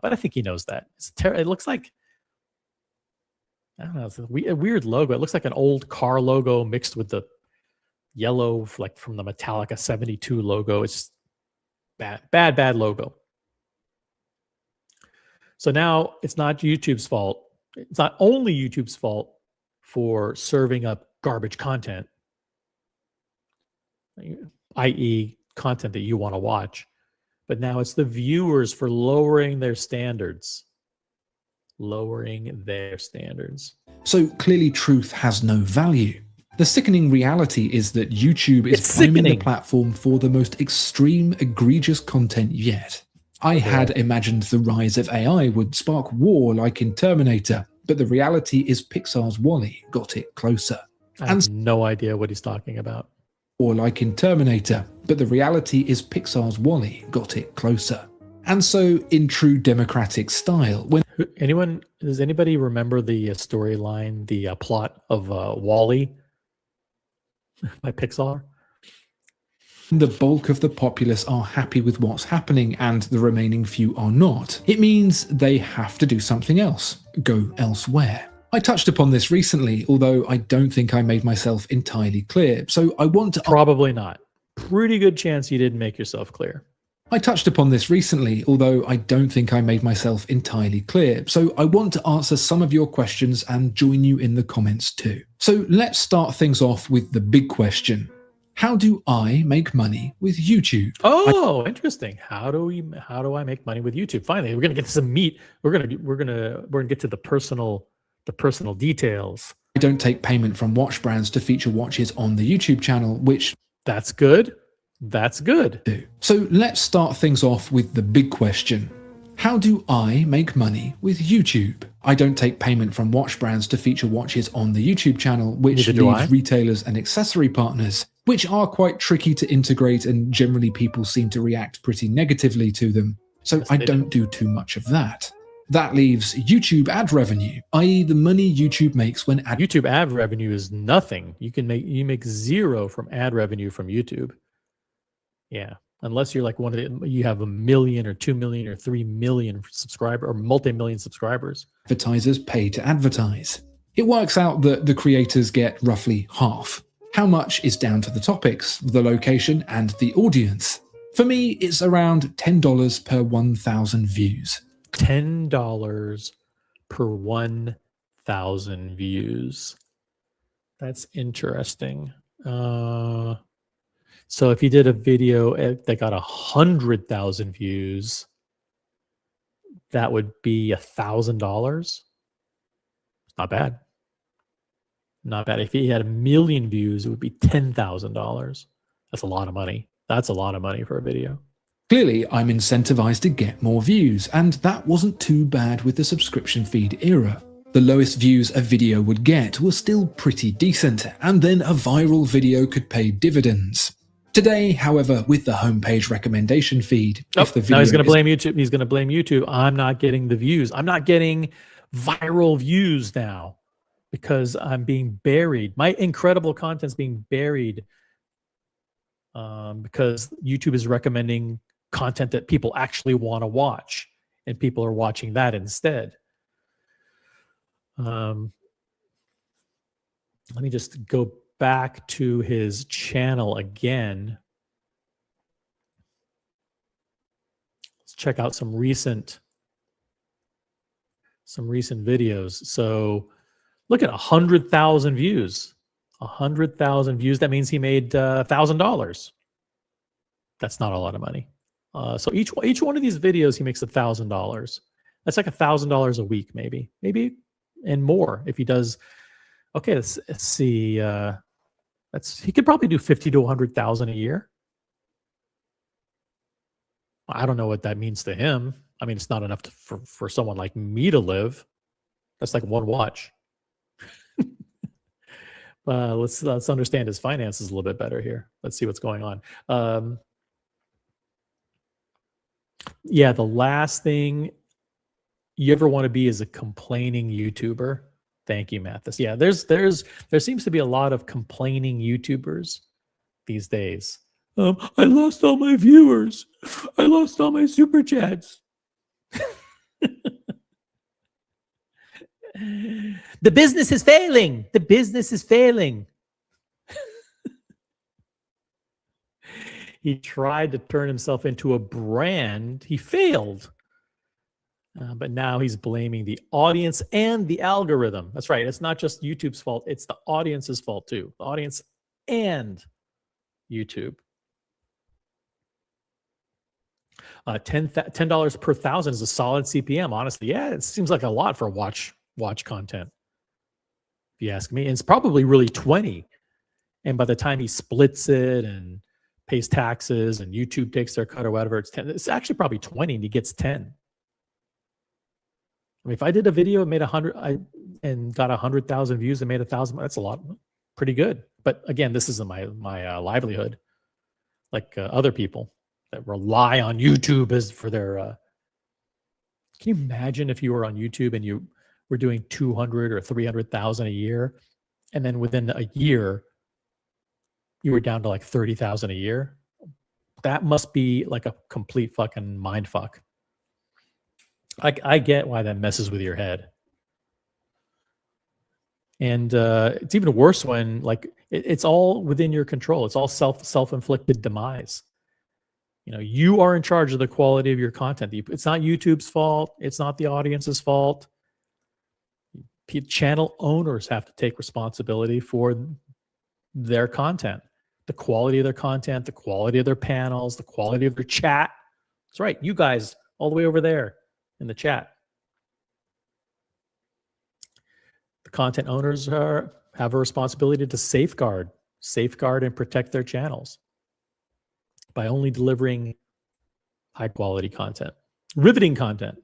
But I think he knows that. It looks like, I don't know, it's a weird logo. It looks like an old car logo mixed with the yellow, like from the Metallica 72 logo. It's bad logo. So now it's not YouTube's fault. It's not only YouTube's fault for serving up garbage content, i.e. content that you want to watch, but now it's the viewers for lowering their standards. lowering their standards. So clearly truth has no value. The sickening reality is that YouTube is It's priming the sickening. platform for the most extreme, egregious content yet. I had imagined the rise of AI would spark war like in Terminator, but the reality is Pixar's WALL-E got it closer. I have no idea what he's talking about. Or like in Terminator, but the reality is Pixar's WALL-E got it closer. And so, in true democratic style, when Does anybody remember the storyline, the plot of WALL-E by Pixar? the bulk of the populace are happy with what's happening and the remaining few are not, it means they have to do something else, go elsewhere. I touched upon this recently, although I don't think I made myself entirely clear, so I want to... Probably not. Pretty good chance you didn't make yourself clear. I touched upon this recently, although I don't think I made myself entirely clear, so I want to answer some of your questions and join you in the comments too. So let's start things off with the big question. How do I make money with YouTube? Oh, interesting. How do I make money with YouTube? Finally, we're gonna get to some meat. We're gonna get to the personal details. I don't take payment from watch brands to feature watches on the YouTube channel, which... That's good. That's good. So let's start things off with the big question. How do I make money with YouTube? I don't take payment from watch brands to feature watches on the YouTube channel, which leaves retailers and accessory partners, which are quite tricky to integrate and generally people seem to react pretty negatively to them. So I don't do too much of that. That leaves YouTube ad revenue, i.e. the money YouTube makes when YouTube ad revenue is nothing. You make zero from ad revenue from YouTube. Yeah, unless you're like you have 1 million or 2 million or 3 million subscribers or multi-million subscribers. Advertisers pay to advertise. It works out that the creators get roughly half. How much is down to the topics, the location, and the audience? For me, it's around $10 per 1,000 views. $10 per 1,000 views. That's interesting. So if you did a video that got 100,000 views, that would be $1,000. Not bad. Not bad. If he had 1 million views, it would be $10,000. That's a lot of money. That's a lot of money for a video. Clearly, I'm incentivized to get more views, and that wasn't too bad with the subscription feed era. The lowest views a video would get were still pretty decent, and then a viral video could pay dividends. Today, however, with the homepage recommendation feed, if the video now he's going to blame YouTube. He's going to blame YouTube. I'm not getting the views. I'm not getting viral views now because I'm being buried. My incredible content's being buried because YouTube is recommending content that people actually want to watch, and people are watching that instead. Let me just go back to his channel again. Let's check out some recent videos. So look at 100,000 views. 100,000 views. That means he made $1,000. That's not a lot of money. So each one of these videos, he makes $1,000. That's like $1,000 a week, maybe, and more if he does. Okay, let's see. He could probably do 50 to 100,000 a year. I don't know what that means to him. I mean, it's not enough for someone like me to live. That's like one watch. Let's understand his finances a little bit better here. Let's see what's going on. Yeah, the last thing you ever want to be is a complaining YouTuber. Thank you, Mathis. Yeah, there seems to be a lot of complaining YouTubers these days. I lost all my viewers. I lost all my super chats. The business is failing. The business is failing. He tried to turn himself into a brand. He failed. But now he's blaming the audience and the algorithm. That's right. It's not just YouTube's fault. It's the audience's fault too. The audience and YouTube. $10 per thousand is a solid CPM. Honestly, yeah, it seems like a lot for watch content, if you ask me. And it's probably really 20. And by the time he splits it and pays taxes and YouTube takes their cut or whatever, it's 10. It's actually probably 20 and he gets 10. I mean, if I did a video and made 100 and got 100,000 views and made 1,000, that's a lot, pretty good. But again, this isn't my livelihood, like other people that rely on YouTube as for their. Can you imagine if you were on YouTube and you were doing 200 or 300,000 a year, and then within a year you were down to like 30,000 a year? That must be like a complete fucking mind fuck. I get why that messes with your head. And it's even worse when like it's all within your control. It's all self-inflicted demise. You know, you are in charge of the quality of your content. It's not YouTube's fault. It's not the audience's fault. Channel owners have to take responsibility for their content, the quality of their content, the quality of their panels, the quality of their chat. That's right. You guys all the way over there in the chat. The content owners have a responsibility to safeguard and protect their channels by only delivering high quality content, riveting content.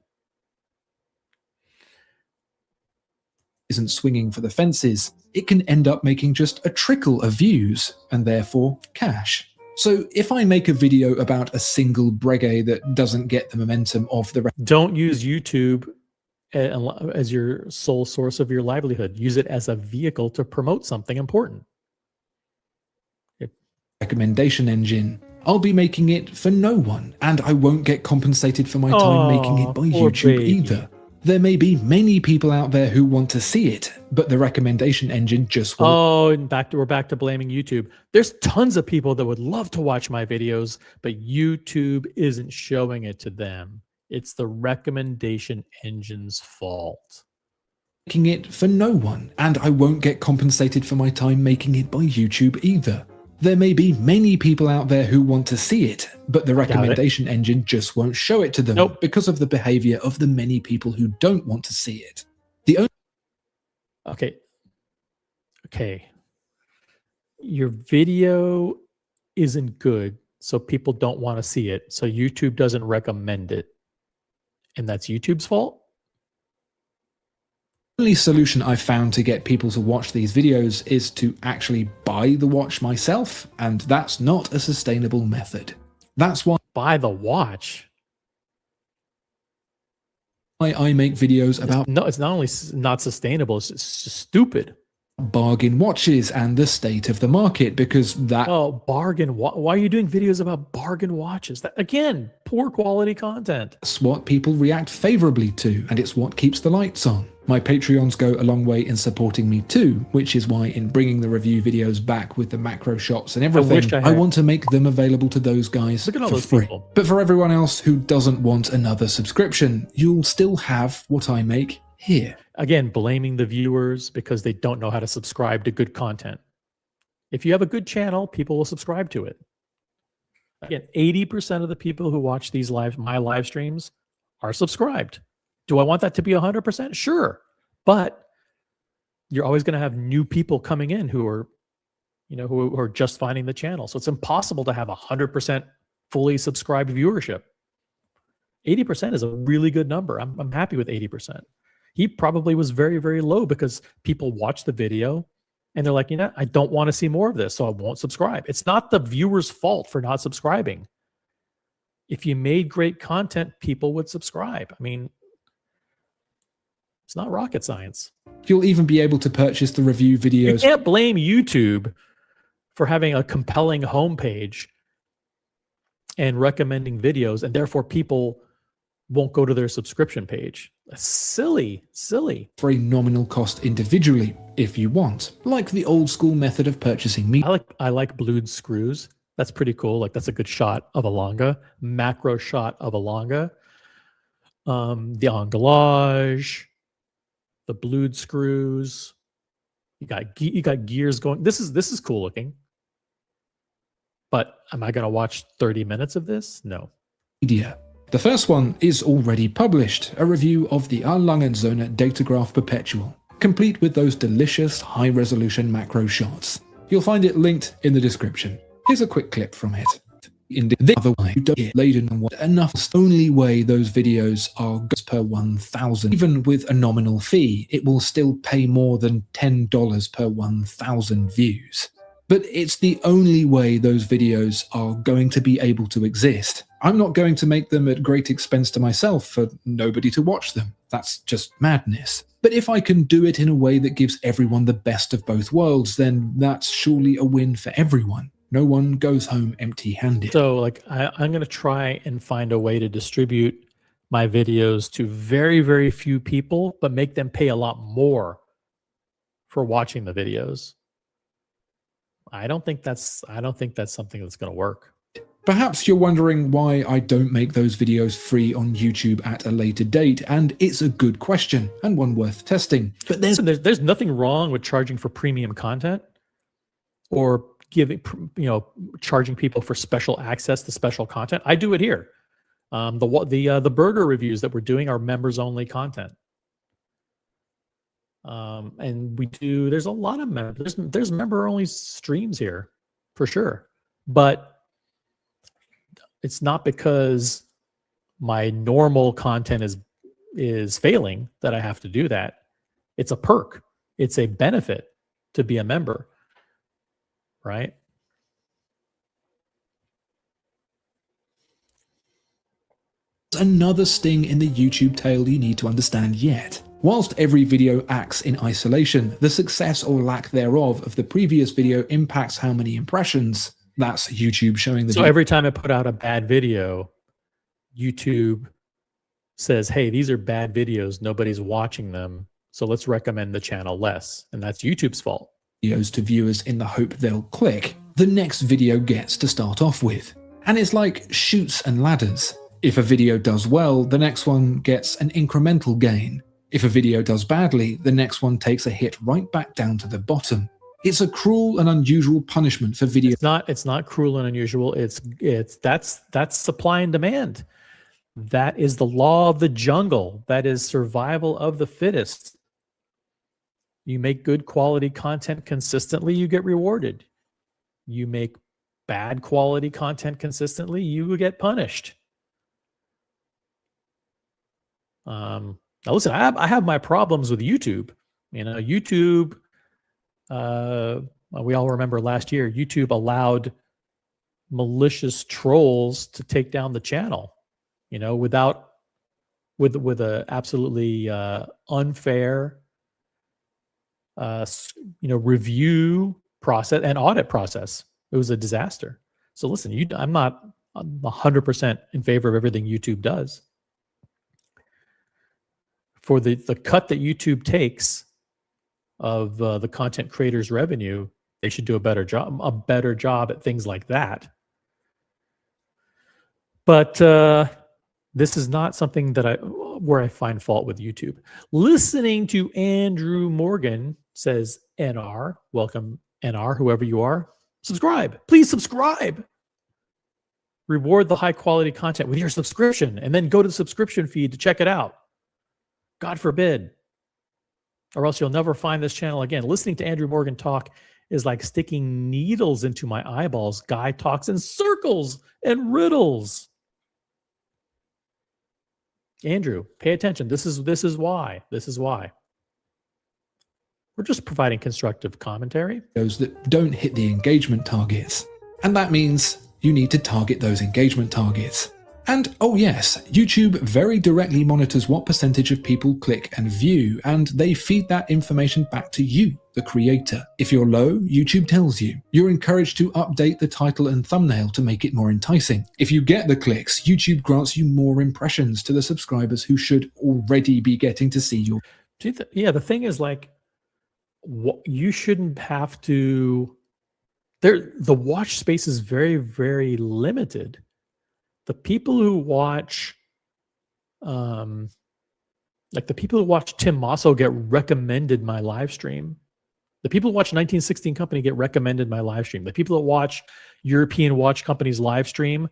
Isn't swinging for the fences, it can end up making just a trickle of views and therefore cash. So if I make a video about a single breguet that doesn't get the momentum of the rest, don't use YouTube as your sole source of your livelihood. Use it as a vehicle to promote something important. recommendation engine, I'll be making it for no one, and I won't get compensated for my time making it by YouTube either. There may be many people out there who want to see it, but the recommendation engine just won't. Oh, and we're back to blaming YouTube. There's tons of people that would love to watch my videos, but YouTube isn't showing it to them. It's the recommendation engine's fault. Making it for no one, and I won't get compensated for my time making it by YouTube either. There may be many people out there who want to see it, but the recommendation engine just won't show it to them because of the behavior of the many people who don't want to see it. The only Okay. Your video isn't good, so people don't want to see it, so YouTube doesn't recommend it. And that's YouTube's fault? The only solution I've found to get people to watch these videos is to actually buy the watch myself, and that's not a sustainable method. That's why Buy the watch? I make videos about it's not only not sustainable, it's just stupid. Bargain watches and the state of the market, because that bargain. Why are you doing videos about bargain watches? That, again, poor quality content. That's what people react favorably to, and it's what keeps the lights on. My Patreons go a long way in supporting me too, which is why in bringing the review videos back with the macro shots and everything, I want to make them available to those guys for free. But for everyone else who doesn't want another subscription, you'll still have what I make here. Again, blaming the viewers because they don't know how to subscribe to good content. If you have a good channel, people will subscribe to it. Again, 80% of the people who watch these my live streams are subscribed. Do I want that to be 100%? Sure. But you're always going to have new people coming in who are, who are just finding the channel. So it's impossible to have 100% fully subscribed viewership. 80% is a really good number. I'm happy with 80%. He probably was very, very low because people watch the video and they're like, I don't want to see more of this, so I won't subscribe. It's not the viewer's fault for not subscribing. If you made great content, people would subscribe. I mean, it's not rocket science. You'll even be able to purchase the review videos. You can't blame YouTube for having a compelling homepage and recommending videos, and therefore people won't go to their subscription page. That's silly. For a nominal cost individually, if you want, like the old school method of purchasing meat. I like blued screws. That's pretty cool. Like, that's a good shot of a longa, macro shot of a longa. The englage, the blued screws. You got gears going. This is cool looking. But am I going to watch 30 minutes of this? No. Media. The first one is already published, a review of the Erlangenzone data graph perpetual, complete with those delicious high-resolution macro shots. You'll find it linked in the description. Here's a quick clip from it. In the other way, you don't get laden on what enough. The only way those videos are per 1,000. Even with a nominal fee, it will still pay more than $10 per 1,000 views. But it's the only way those videos are going to be able to exist. I'm not going to make them at great expense to myself for nobody to watch them. That's just madness. But if I can do it in a way that gives everyone the best of both worlds, then that's surely a win for everyone. No one goes home empty-handed. So like I'm going to try and find a way to distribute my videos to very, very few people, but make them pay a lot more for watching the videos. I don't think that's something that's going to work. Perhaps you're wondering why I don't make those videos free on YouTube at a later date, and it's a good question and one worth testing. But there's nothing wrong with charging for premium content or charging people for special access to special content. I do it here. The burger reviews that we're doing are members only content. And there's a lot of members, there's member only streams here for sure, but it's not because my normal content is failing that I have to do that. It's a perk. It's a benefit to be a member, right? Another sting in the YouTube tail you need to understand yet. Whilst every video acts in isolation, the success or lack thereof of the previous video impacts how many impressions. That's YouTube showing the. So every time I put out a bad video, YouTube says, hey, these are bad videos. Nobody's watching them. So let's recommend the channel less. And that's YouTube's fault. Videos to viewers in the hope they'll click the next video gets to start off with. And it's like chutes and ladders. If a video does well, the next one gets an incremental gain. If a video does badly, the next one takes a hit right back down to the bottom. It's a cruel and unusual punishment for video. It's not cruel and unusual. That's supply and demand. That is the law of the jungle. That is survival of the fittest. You make good quality content consistently, you get rewarded. You make bad quality content consistently, you will get punished. Now listen, I have my problems with YouTube. YouTube, we all remember last year, YouTube allowed malicious trolls to take down the channel, with a absolutely unfair, review process and audit process. It was a disaster. So listen, I'm not 100% in favor of everything YouTube does. For the cut that YouTube takes of the content creators' revenue, they should do a better job at things like that. But this is not something where I find fault with YouTube. Listening to Andrew Morgan says, NR, welcome NR, whoever you are, subscribe. Please subscribe. Reward the high quality content with your subscription and then go to the subscription feed to check it out. God forbid. Or else you'll never find this channel again. Listening to Andrew Morgan talk is like sticking needles into my eyeballs. Guy talks in circles and riddles. Andrew, pay attention. This is why. This is why. We're just providing constructive commentary. Those that don't hit the engagement targets. And that means you need to target those engagement targets. And oh yes, YouTube very directly monitors what percentage of people click and view, and they feed that information back to you, the creator. If you're low, YouTube tells you. You're encouraged to update the title and thumbnail to make it more enticing. If you get the clicks, YouTube grants you more impressions to the subscribers who should already be getting to see your. Yeah, the thing is, like, you shouldn't have to. The watch space is very, very limited. The people who watch, the people who watch Tim Mosso get recommended my live stream. The people who watch 1916 Company get recommended my live stream. The people that watch European Watch Company's live stream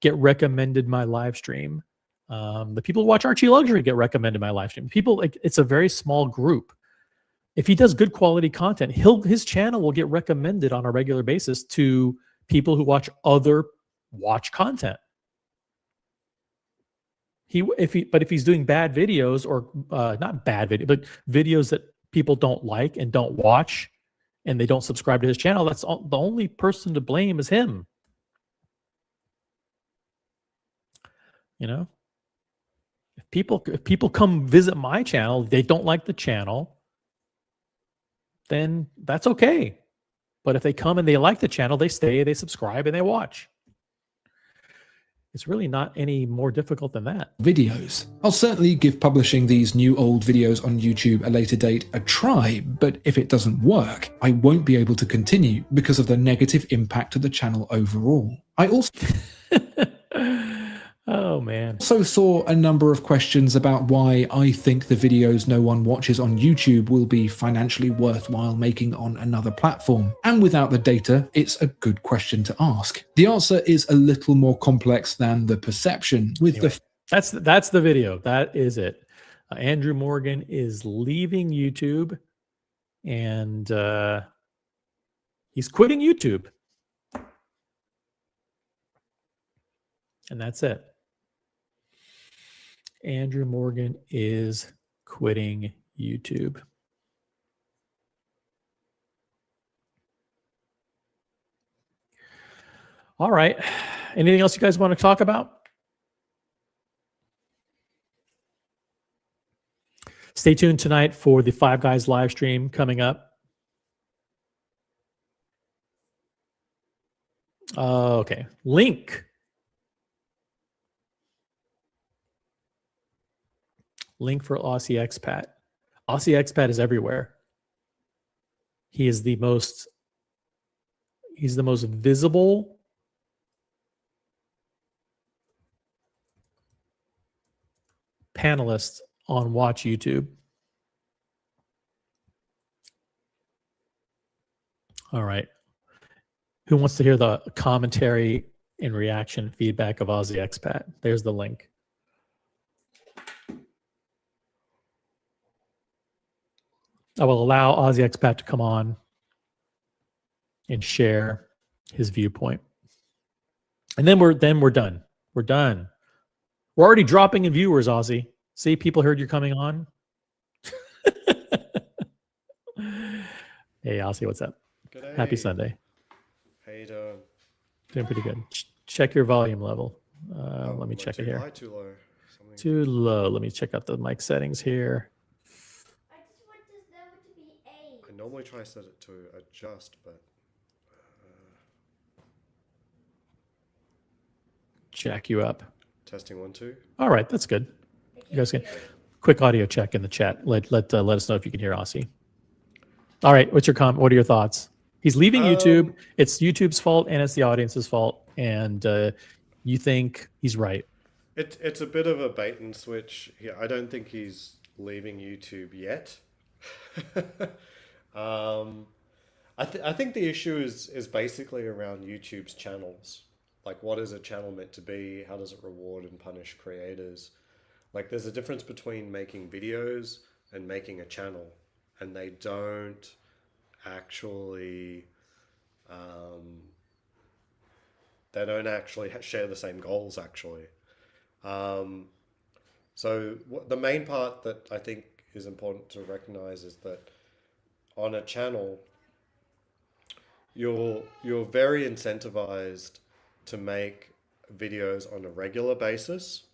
get recommended my live stream. The people who watch Archie Luxury get recommended my live stream. People, like, it's a very small group. If he does good quality content, his channel will get recommended on a regular basis to people who watch other watch content. But if he's doing bad videos, or not bad video, but videos that people don't like and don't watch, and they don't subscribe to his channel, that's the only person to blame is him. You know, if people come visit my channel, they don't like the channel, then that's okay. But if they come and they like the channel, they stay, they subscribe, and they watch. It's really not any more difficult than that. Videos. I'll certainly give publishing these new old videos on YouTube a later date a try, but if it doesn't work, I won't be able to continue because of the negative impact to the channel overall. I also Oh man. Also saw a number of questions about why I think the videos no one watches on YouTube will be financially worthwhile making on another platform. And without the data, it's a good question to ask. The answer is a little more complex than the perception. That's the video. That is it. Andrew Morgan is leaving YouTube, and he's quitting YouTube. And that's it. Andrew Morgan is quitting YouTube. All right. Anything else you guys want to talk about? Stay tuned tonight for the Five Guys live stream coming up. Okay. Link for Aussie Expat. Aussie Expat is everywhere. He's the most visible panelist on Watch YouTube. All right. Who wants to hear the commentary and reaction feedback of Aussie Expat? There's the link. I will allow Aussie Expat to come on and share his viewpoint. And then we're done. We're done. We're already dropping in viewers, Aussie. See, people heard you're coming on. Hey, Aussie, what's up? G'day. Happy Sunday. How you doing? Doing pretty good. Check your volume level. Let me check it here. Too high, too low? Something. Too low. Let me check out the mic settings here. I just want this number to be 8. I normally try to set it to adjust, but Jack you up. testing 1, 2. All right, that's good. You guys can quick audio check in the chat. Let us know if you can hear Aussie. All right, what's your comment? What are your thoughts? He's leaving YouTube. It's YouTube's fault and it's the audience's fault. And you think he's right? It's a bit of a bait and switch. Yeah, I don't think he's leaving YouTube yet. I think the issue is basically around YouTube's channels. Like, what is a channel meant to be? How does it reward and punish creators? Like, there's a difference between making videos and making a channel, and they don't actually share the same goals, actually. So the main part that I think is important to recognize is that on a channel, you're very incentivized to make videos on a regular basis.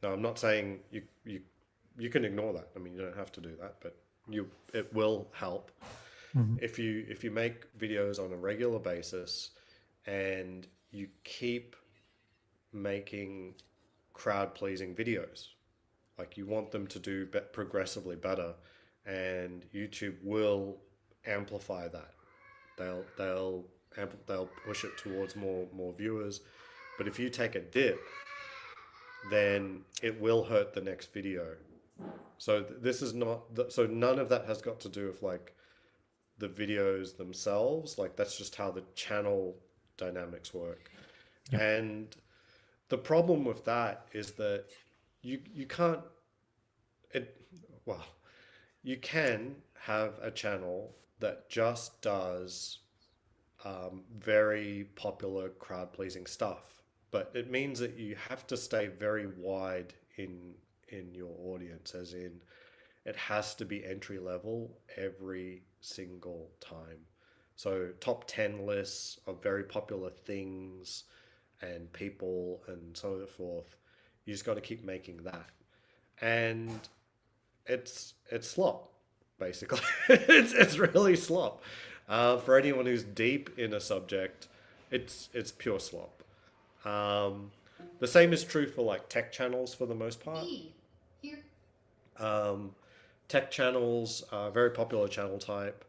Now, I'm not saying you can ignore that. I mean, you don't have to do that, but it will help. Mm-hmm. If you make videos on a regular basis and you keep making crowd-pleasing videos, like you want them to do progressively better, and YouTube will amplify that. They'll push it towards more viewers. But if you take a dip, then it will hurt the next video. So this is not so none of that has got to do with like the videos themselves. Like, that's just how the channel dynamics work. Yeah. And the problem with that is that you can't it well, you can have a channel that just does very popular crowd pleasing stuff, but it means that you have to stay very wide in your audience, as in it has to be entry level every single time. So top 10 lists of very popular things and people and so forth. You just got to keep making that, and it's slop basically. It's really slop. For anyone who's deep in a subject, it's pure slop. The same is true for like tech channels for the most part. Here. Tech channels are a very popular channel type,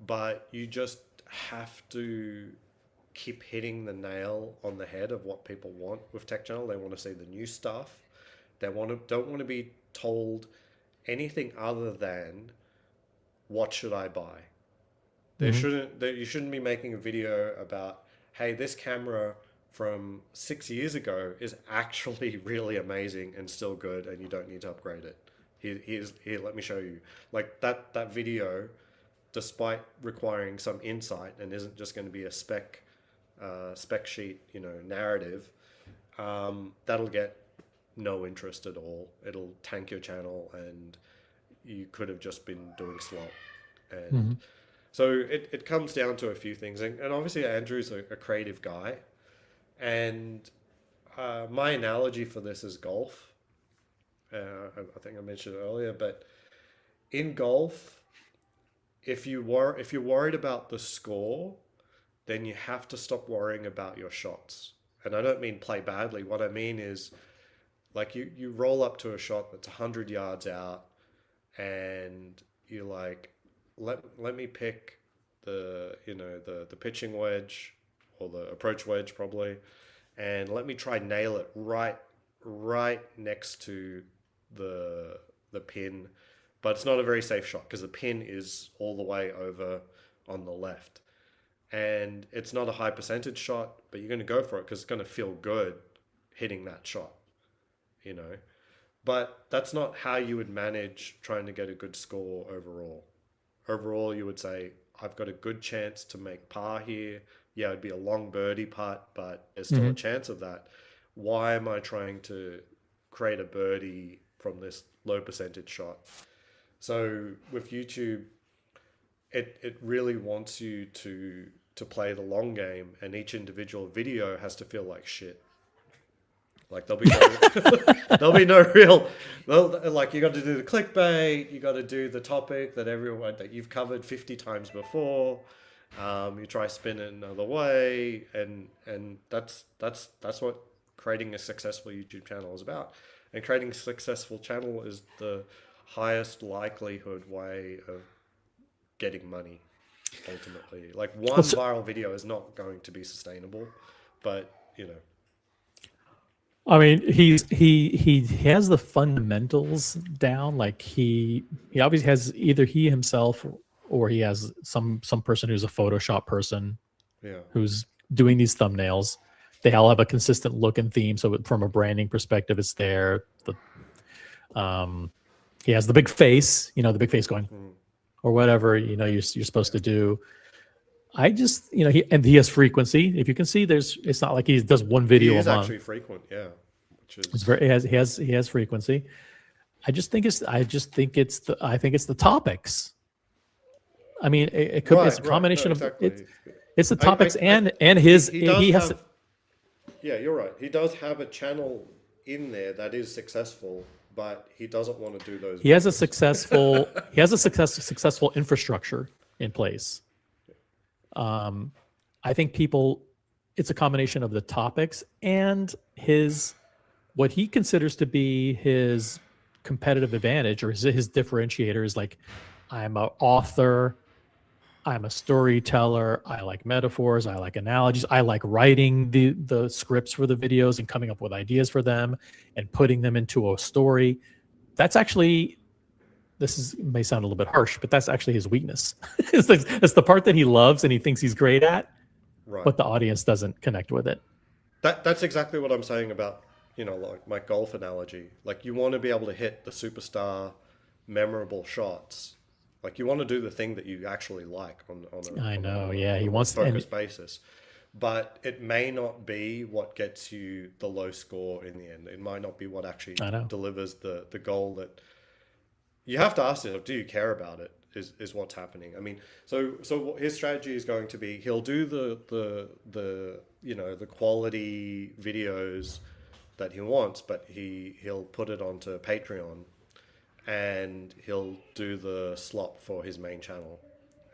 but you just have to keep hitting the nail on the head of what people want with tech channel. They want to see the new stuff. They don't want to be told anything other than what should I buy. You shouldn't be making a video about, hey, this camera from 6 years ago is actually really amazing and still good, and you don't need to upgrade it. Here, let me show you. Like that video, despite requiring some insight and isn't just going to be a spec sheet, narrative, that'll get no interest at all. It'll tank your channel, and you could have just been doing slop. And so it comes down to a few things. And obviously Andrew's a creative guy. And my analogy for this is golf. I think I mentioned it earlier, but in golf, if you're worried about the score, then you have to stop worrying about your shots. And I don't mean play badly. What I mean is, like, you roll up to a shot that's 100 yards out, and you're like, let me pick the pitching wedge or the approach wedge probably, and let me try nail it right next to the pin. But it's not a very safe shot because the pin is all the way over on the left, and it's not a high percentage shot, but you're going to go for it because it's going to feel good hitting that shot, but that's not how you would manage trying to get a good score overall. Overall, you would say, I've got a good chance to make par here. Yeah, it'd be a long birdie putt, but there's still a chance of that. Why am I trying to create a birdie from this low percentage shot? So with YouTube, it really wants you to play the long game, and each individual video has to feel like shit. Like there'll be no real, like you got to do the clickbait, you got to do the topic that you've covered 50 times before. You try spin it another way, and that's what creating a successful YouTube channel is about. And creating a successful channel is the highest likelihood way of getting money. Ultimately, like one viral video is not going to be sustainable, but I mean, he has the fundamentals down. Like he obviously has either he himself or he has some person who's a Photoshop person, who's doing these thumbnails. They all have a consistent look and theme. So from a branding perspective, it's there. He has the big face, the big face going, or whatever you're supposed to do. I just he has frequency. If you can see, it's not like he does one video a month. He is actually frequent, yeah. Which is it's very he has frequency. I think it's the topics. I mean, it could it's a combination of it's the topics and his he has to. Yeah, you're right. He does have a channel in there that is successful, but he doesn't want to do those. He has a successful successful infrastructure in place. I think it's a combination of the topics and what he considers to be his competitive advantage or his differentiator is like, I'm an author, I'm a storyteller, I like metaphors, I like analogies, I like writing the scripts for the videos and coming up with ideas for them and putting them into a story. That's actually, may sound a little bit harsh, but that's actually his weakness. It's the part that he loves and he thinks he's great at, but the audience doesn't connect with it. That's exactly what I'm saying about like my golf analogy. Like you want to be able to hit the superstar, memorable shots. Like you want to do the thing that you actually like I know. on Yeah, on he a more wants, and focused basis. But it may not be what gets you the low score in the end. It might not be what actually I know. delivers the goal that you have to ask yourself, do you care about it? Is what's happening. I mean, so his strategy is going to be he'll do the quality videos that he wants, but he'll put it onto Patreon, and he'll do the slop for his main channel,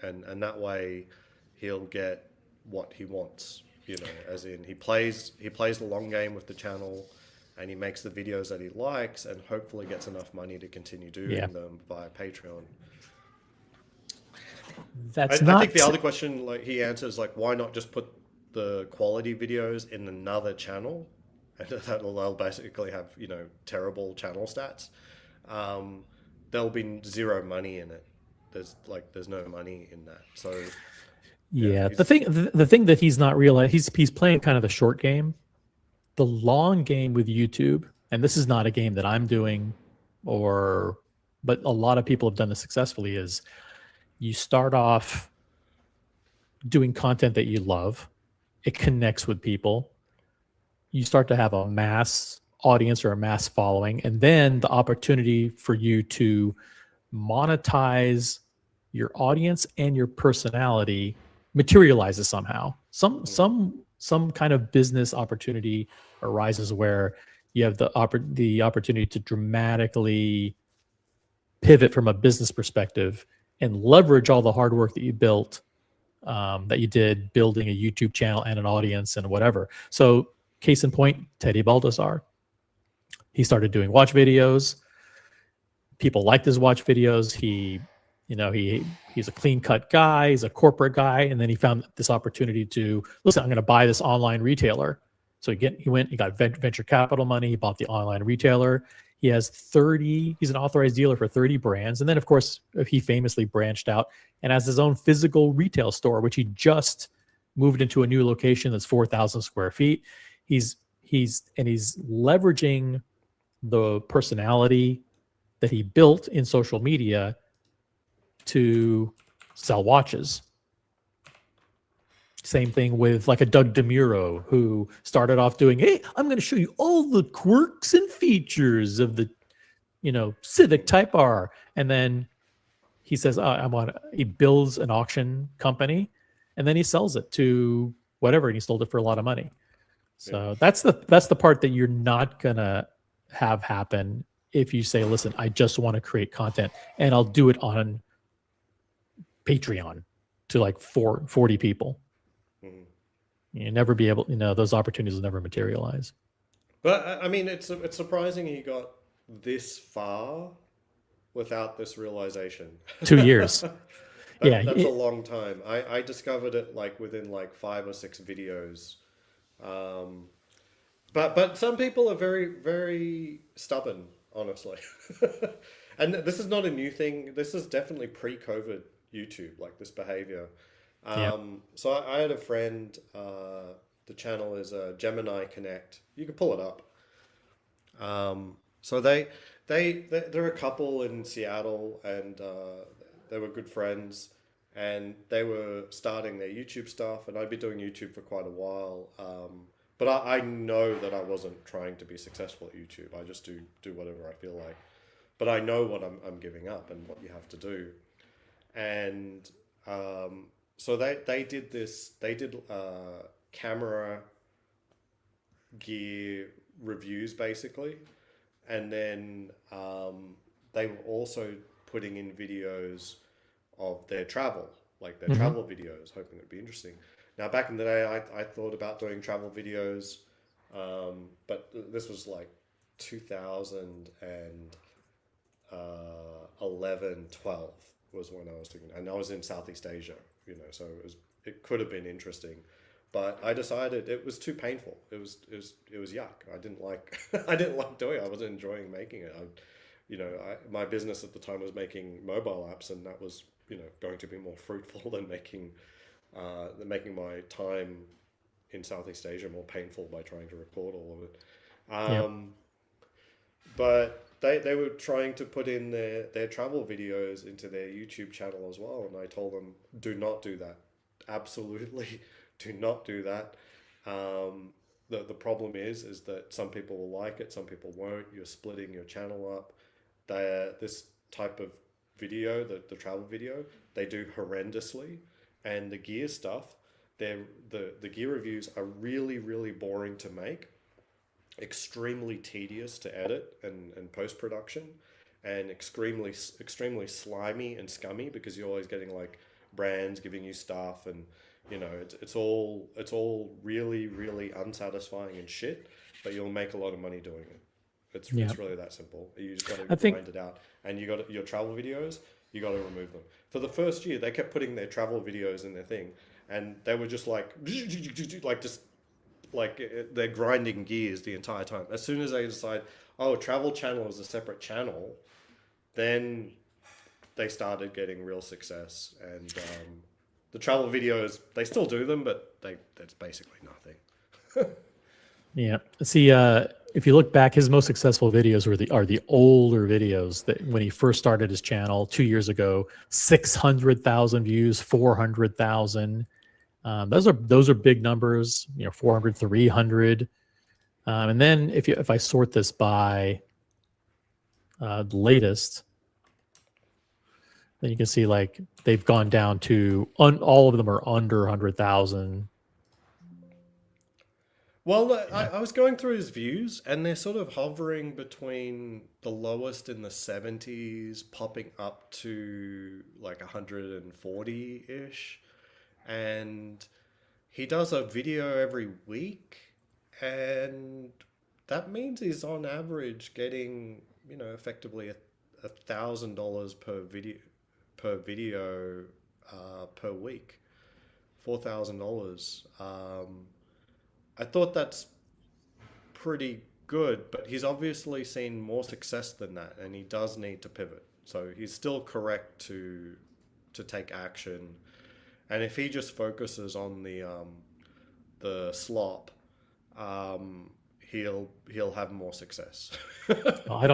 and that way he'll get what he wants. As in he plays the long game with the channel, and he makes the videos that he likes, and hopefully gets enough money to continue Yeah, doing them via Patreon. that's I think not. the other question, like he answers, like why not just put the quality videos in another channel, and they'll basically have terrible channel stats. Um, there'll be zero money in it. There's no money in that. So yeah, Yeah, the he's thing the thing that he's not realizing, he's playing kind of the short game. The long game with YouTube, and this is not a game that I'm doing, but a lot of people have done this successfully. Is you start off doing content that you love, it connects with people, you start to have a mass audience or a mass following, and then the opportunity for you to monetize your audience and your personality materializes somehow. Some kind of business opportunity arises where you have the opportunity to dramatically pivot from a business perspective and leverage all the hard work that you built, that you did building a YouTube channel and an audience and whatever. So, case in point, Teddy Baldassar. He started doing watch videos. People liked his watch videos. He's a clean cut guy. He's a corporate guy, and then he found this opportunity to listen. I'm going to buy this online retailer. So he got venture capital money. He bought the online retailer. He has 30. He's an authorized dealer for 30 brands, and then of course he famously branched out and has his own physical retail store, which he just moved into a new location that's 4,000 square feet. He's leveraging the personality that he built in social media to sell watches. Same thing with like a Doug DeMuro, who started off doing, hey, I'm going to show you all the quirks and features of the, Civic Type R. And then he says, he builds an auction company, and then he sells it to whatever, and he sold it for a lot of money. So that's the part that you're not going to have happen if you say, listen, I just want to create content and I'll do it on Patreon to like 40 people. Mhm. You never be able, those opportunities will never materialize. But I mean, it's surprising he got this far without this realization. 2 years. Yeah. That's a long time. I discovered it like within like 5 or 6 videos. But some people are very, very stubborn, honestly. And this is not a new thing. This is definitely pre-COVID YouTube, like this behavior. Yeah. So I had a friend, the channel is Gemini Connect. You can pull it up. So they're a couple in Seattle, and they were good friends, and they were starting their YouTube stuff, and I'd been doing YouTube for quite a while. But I know that I wasn't trying to be successful at YouTube. I just do whatever I feel like. But I know what I'm giving up and what you have to do. And so they did this. They did camera gear reviews basically, and then they were also putting in videos of their travel, like their travel videos, hoping it'd be interesting. Now, back in the day, I thought about doing travel videos, but this was like 2011, 12 was when I was doing, and I was in Southeast Asia, so it could have been interesting, but I decided it was too painful. It was yuck. I didn't like I didn't like doing it. I wasn't enjoying making it. My business at the time was making mobile apps, and that was going to be more fruitful than making my time in Southeast Asia more painful by trying to record all of it. But they were trying to put in their travel videos into their YouTube channel as well, and I told them, do not do that. Absolutely, do not do that. The problem is that some people will like it, some people won't. You're splitting your channel up. This type of video, the travel video, they do horrendously, and the gear stuff, the gear reviews are really, really boring to make, extremely tedious to edit and post-production, and extremely slimy and scummy, because you're always getting like brands giving you stuff, and it's all really, really unsatisfying and shit, but you'll make a lot of money doing it. It's really that simple. You just got to grind it out, and you got your travel videos, you got to remove them. For the first year, they kept putting their travel videos in their thing, and they were just like they're grinding gears the entire time. As soon as they decide, oh, travel channel is a separate channel, then they started getting real success. And the travel videos, they still do them, but that's basically nothing. Yeah. See, if you look back, his most successful videos are the older videos that when he first started his channel 2 years ago, 600,000 views, 400,000. Those are big numbers, 400, 300. And then if I sort this by the latest, then you can see like they've gone down to all of them are under 100,000. Well, I was going through his views, and they're sort of hovering between the lowest in the 70s, popping up to like 140-ish. And he does a video every week, and that means he's on average getting, effectively $1,000 per video per week, $4,000. I thought that's pretty good, but he's obviously seen more success than that, and he does need to pivot. So he's still correct to take action, and if he just focuses on the slop, he'll have more success. I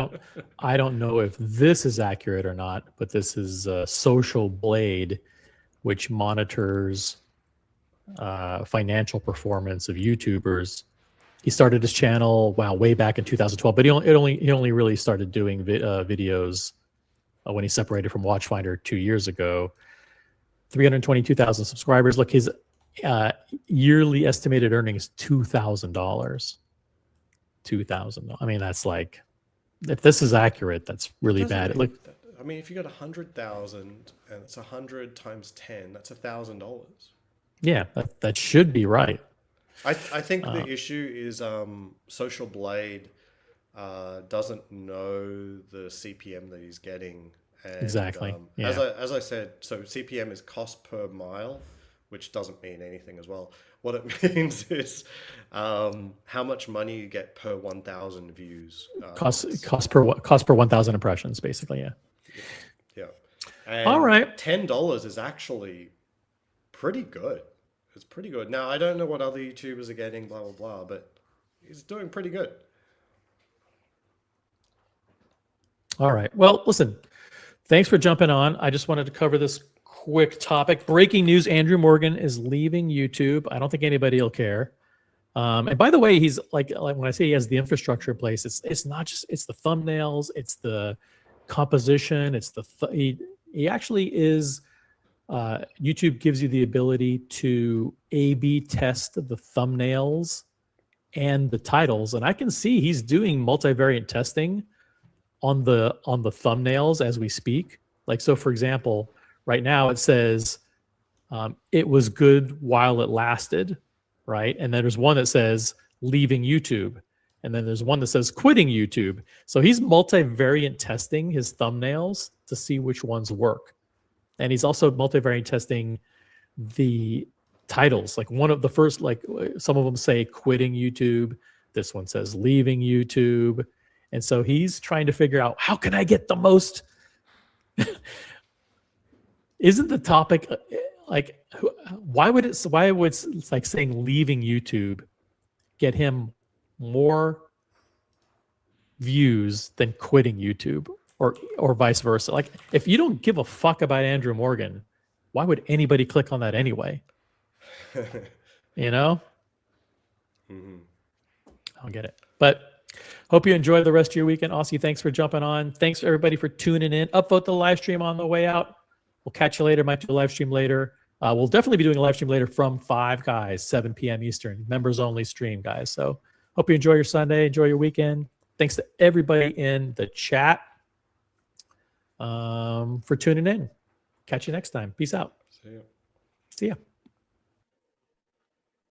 don't know if this is accurate or not, but this is Social Blade, which monitors financial performance of YouTubers. He started his channel way back in 2012, but he only really started doing videos when he separated from Watchfinder 2 years ago. 322,000 subscribers. Look, his yearly estimated earnings $2,000. $2,000. I mean, that's like, if this is accurate, that's really bad. Look, I mean, if you got 100,000 and it's 100 times 10, that's $1,000. Yeah, that should be right. I think the issue is Social Blade doesn't know the CPM that he's getting. And, exactly. Yeah. As I said, so CPM is cost per mile, which doesn't mean anything as well. What it means is how much money you get per 1,000 views. Cost per 1,000 impressions, basically. Yeah. Yeah. And all right. $10 is actually pretty good. It's pretty good. Now, I don't know what other YouTubers are getting, blah, blah, blah, but he's doing pretty good. All right. Well, listen, thanks for jumping on. I just wanted to cover this quick topic. Breaking news, Andrew Morgan is leaving YouTube. I don't think anybody will care. And by the way, he's like when I say he has the infrastructure in place, it's not just, it's the thumbnails, it's the composition, it's he actually is, YouTube gives you the ability to A/B test the thumbnails and the titles. And I can see he's doing multivariate testing on the thumbnails as we speak. Like, so for example, right now it says, it was good while it lasted, right? And then there's one that says leaving YouTube. And then there's one that says quitting YouTube. So he's multivariant testing his thumbnails to see which ones work. And he's also multivariant testing the titles. Like one of the first, like some of them say quitting YouTube. This one says leaving YouTube. And so he's trying to figure out, how can I get the most? Isn't the topic like, why would like saying leaving YouTube get him more views than quitting YouTube, or vice versa. Like, if you don't give a fuck about Andrew Morgan, why would anybody click on that anyway? You know? Mhm. I don't get it. But hope you enjoy the rest of your weekend. Aussie, thanks for jumping on. Thanks everybody for tuning in. Upvote the live stream on the way out. We'll catch you later. Might do a live stream later. We'll definitely be doing a live stream later from 5 guys, 7 p.m. Eastern. Members only stream, guys. So hope you enjoy your Sunday. Enjoy your weekend. Thanks to everybody in the chat for tuning in. Catch you next time. Peace out. See ya. See ya.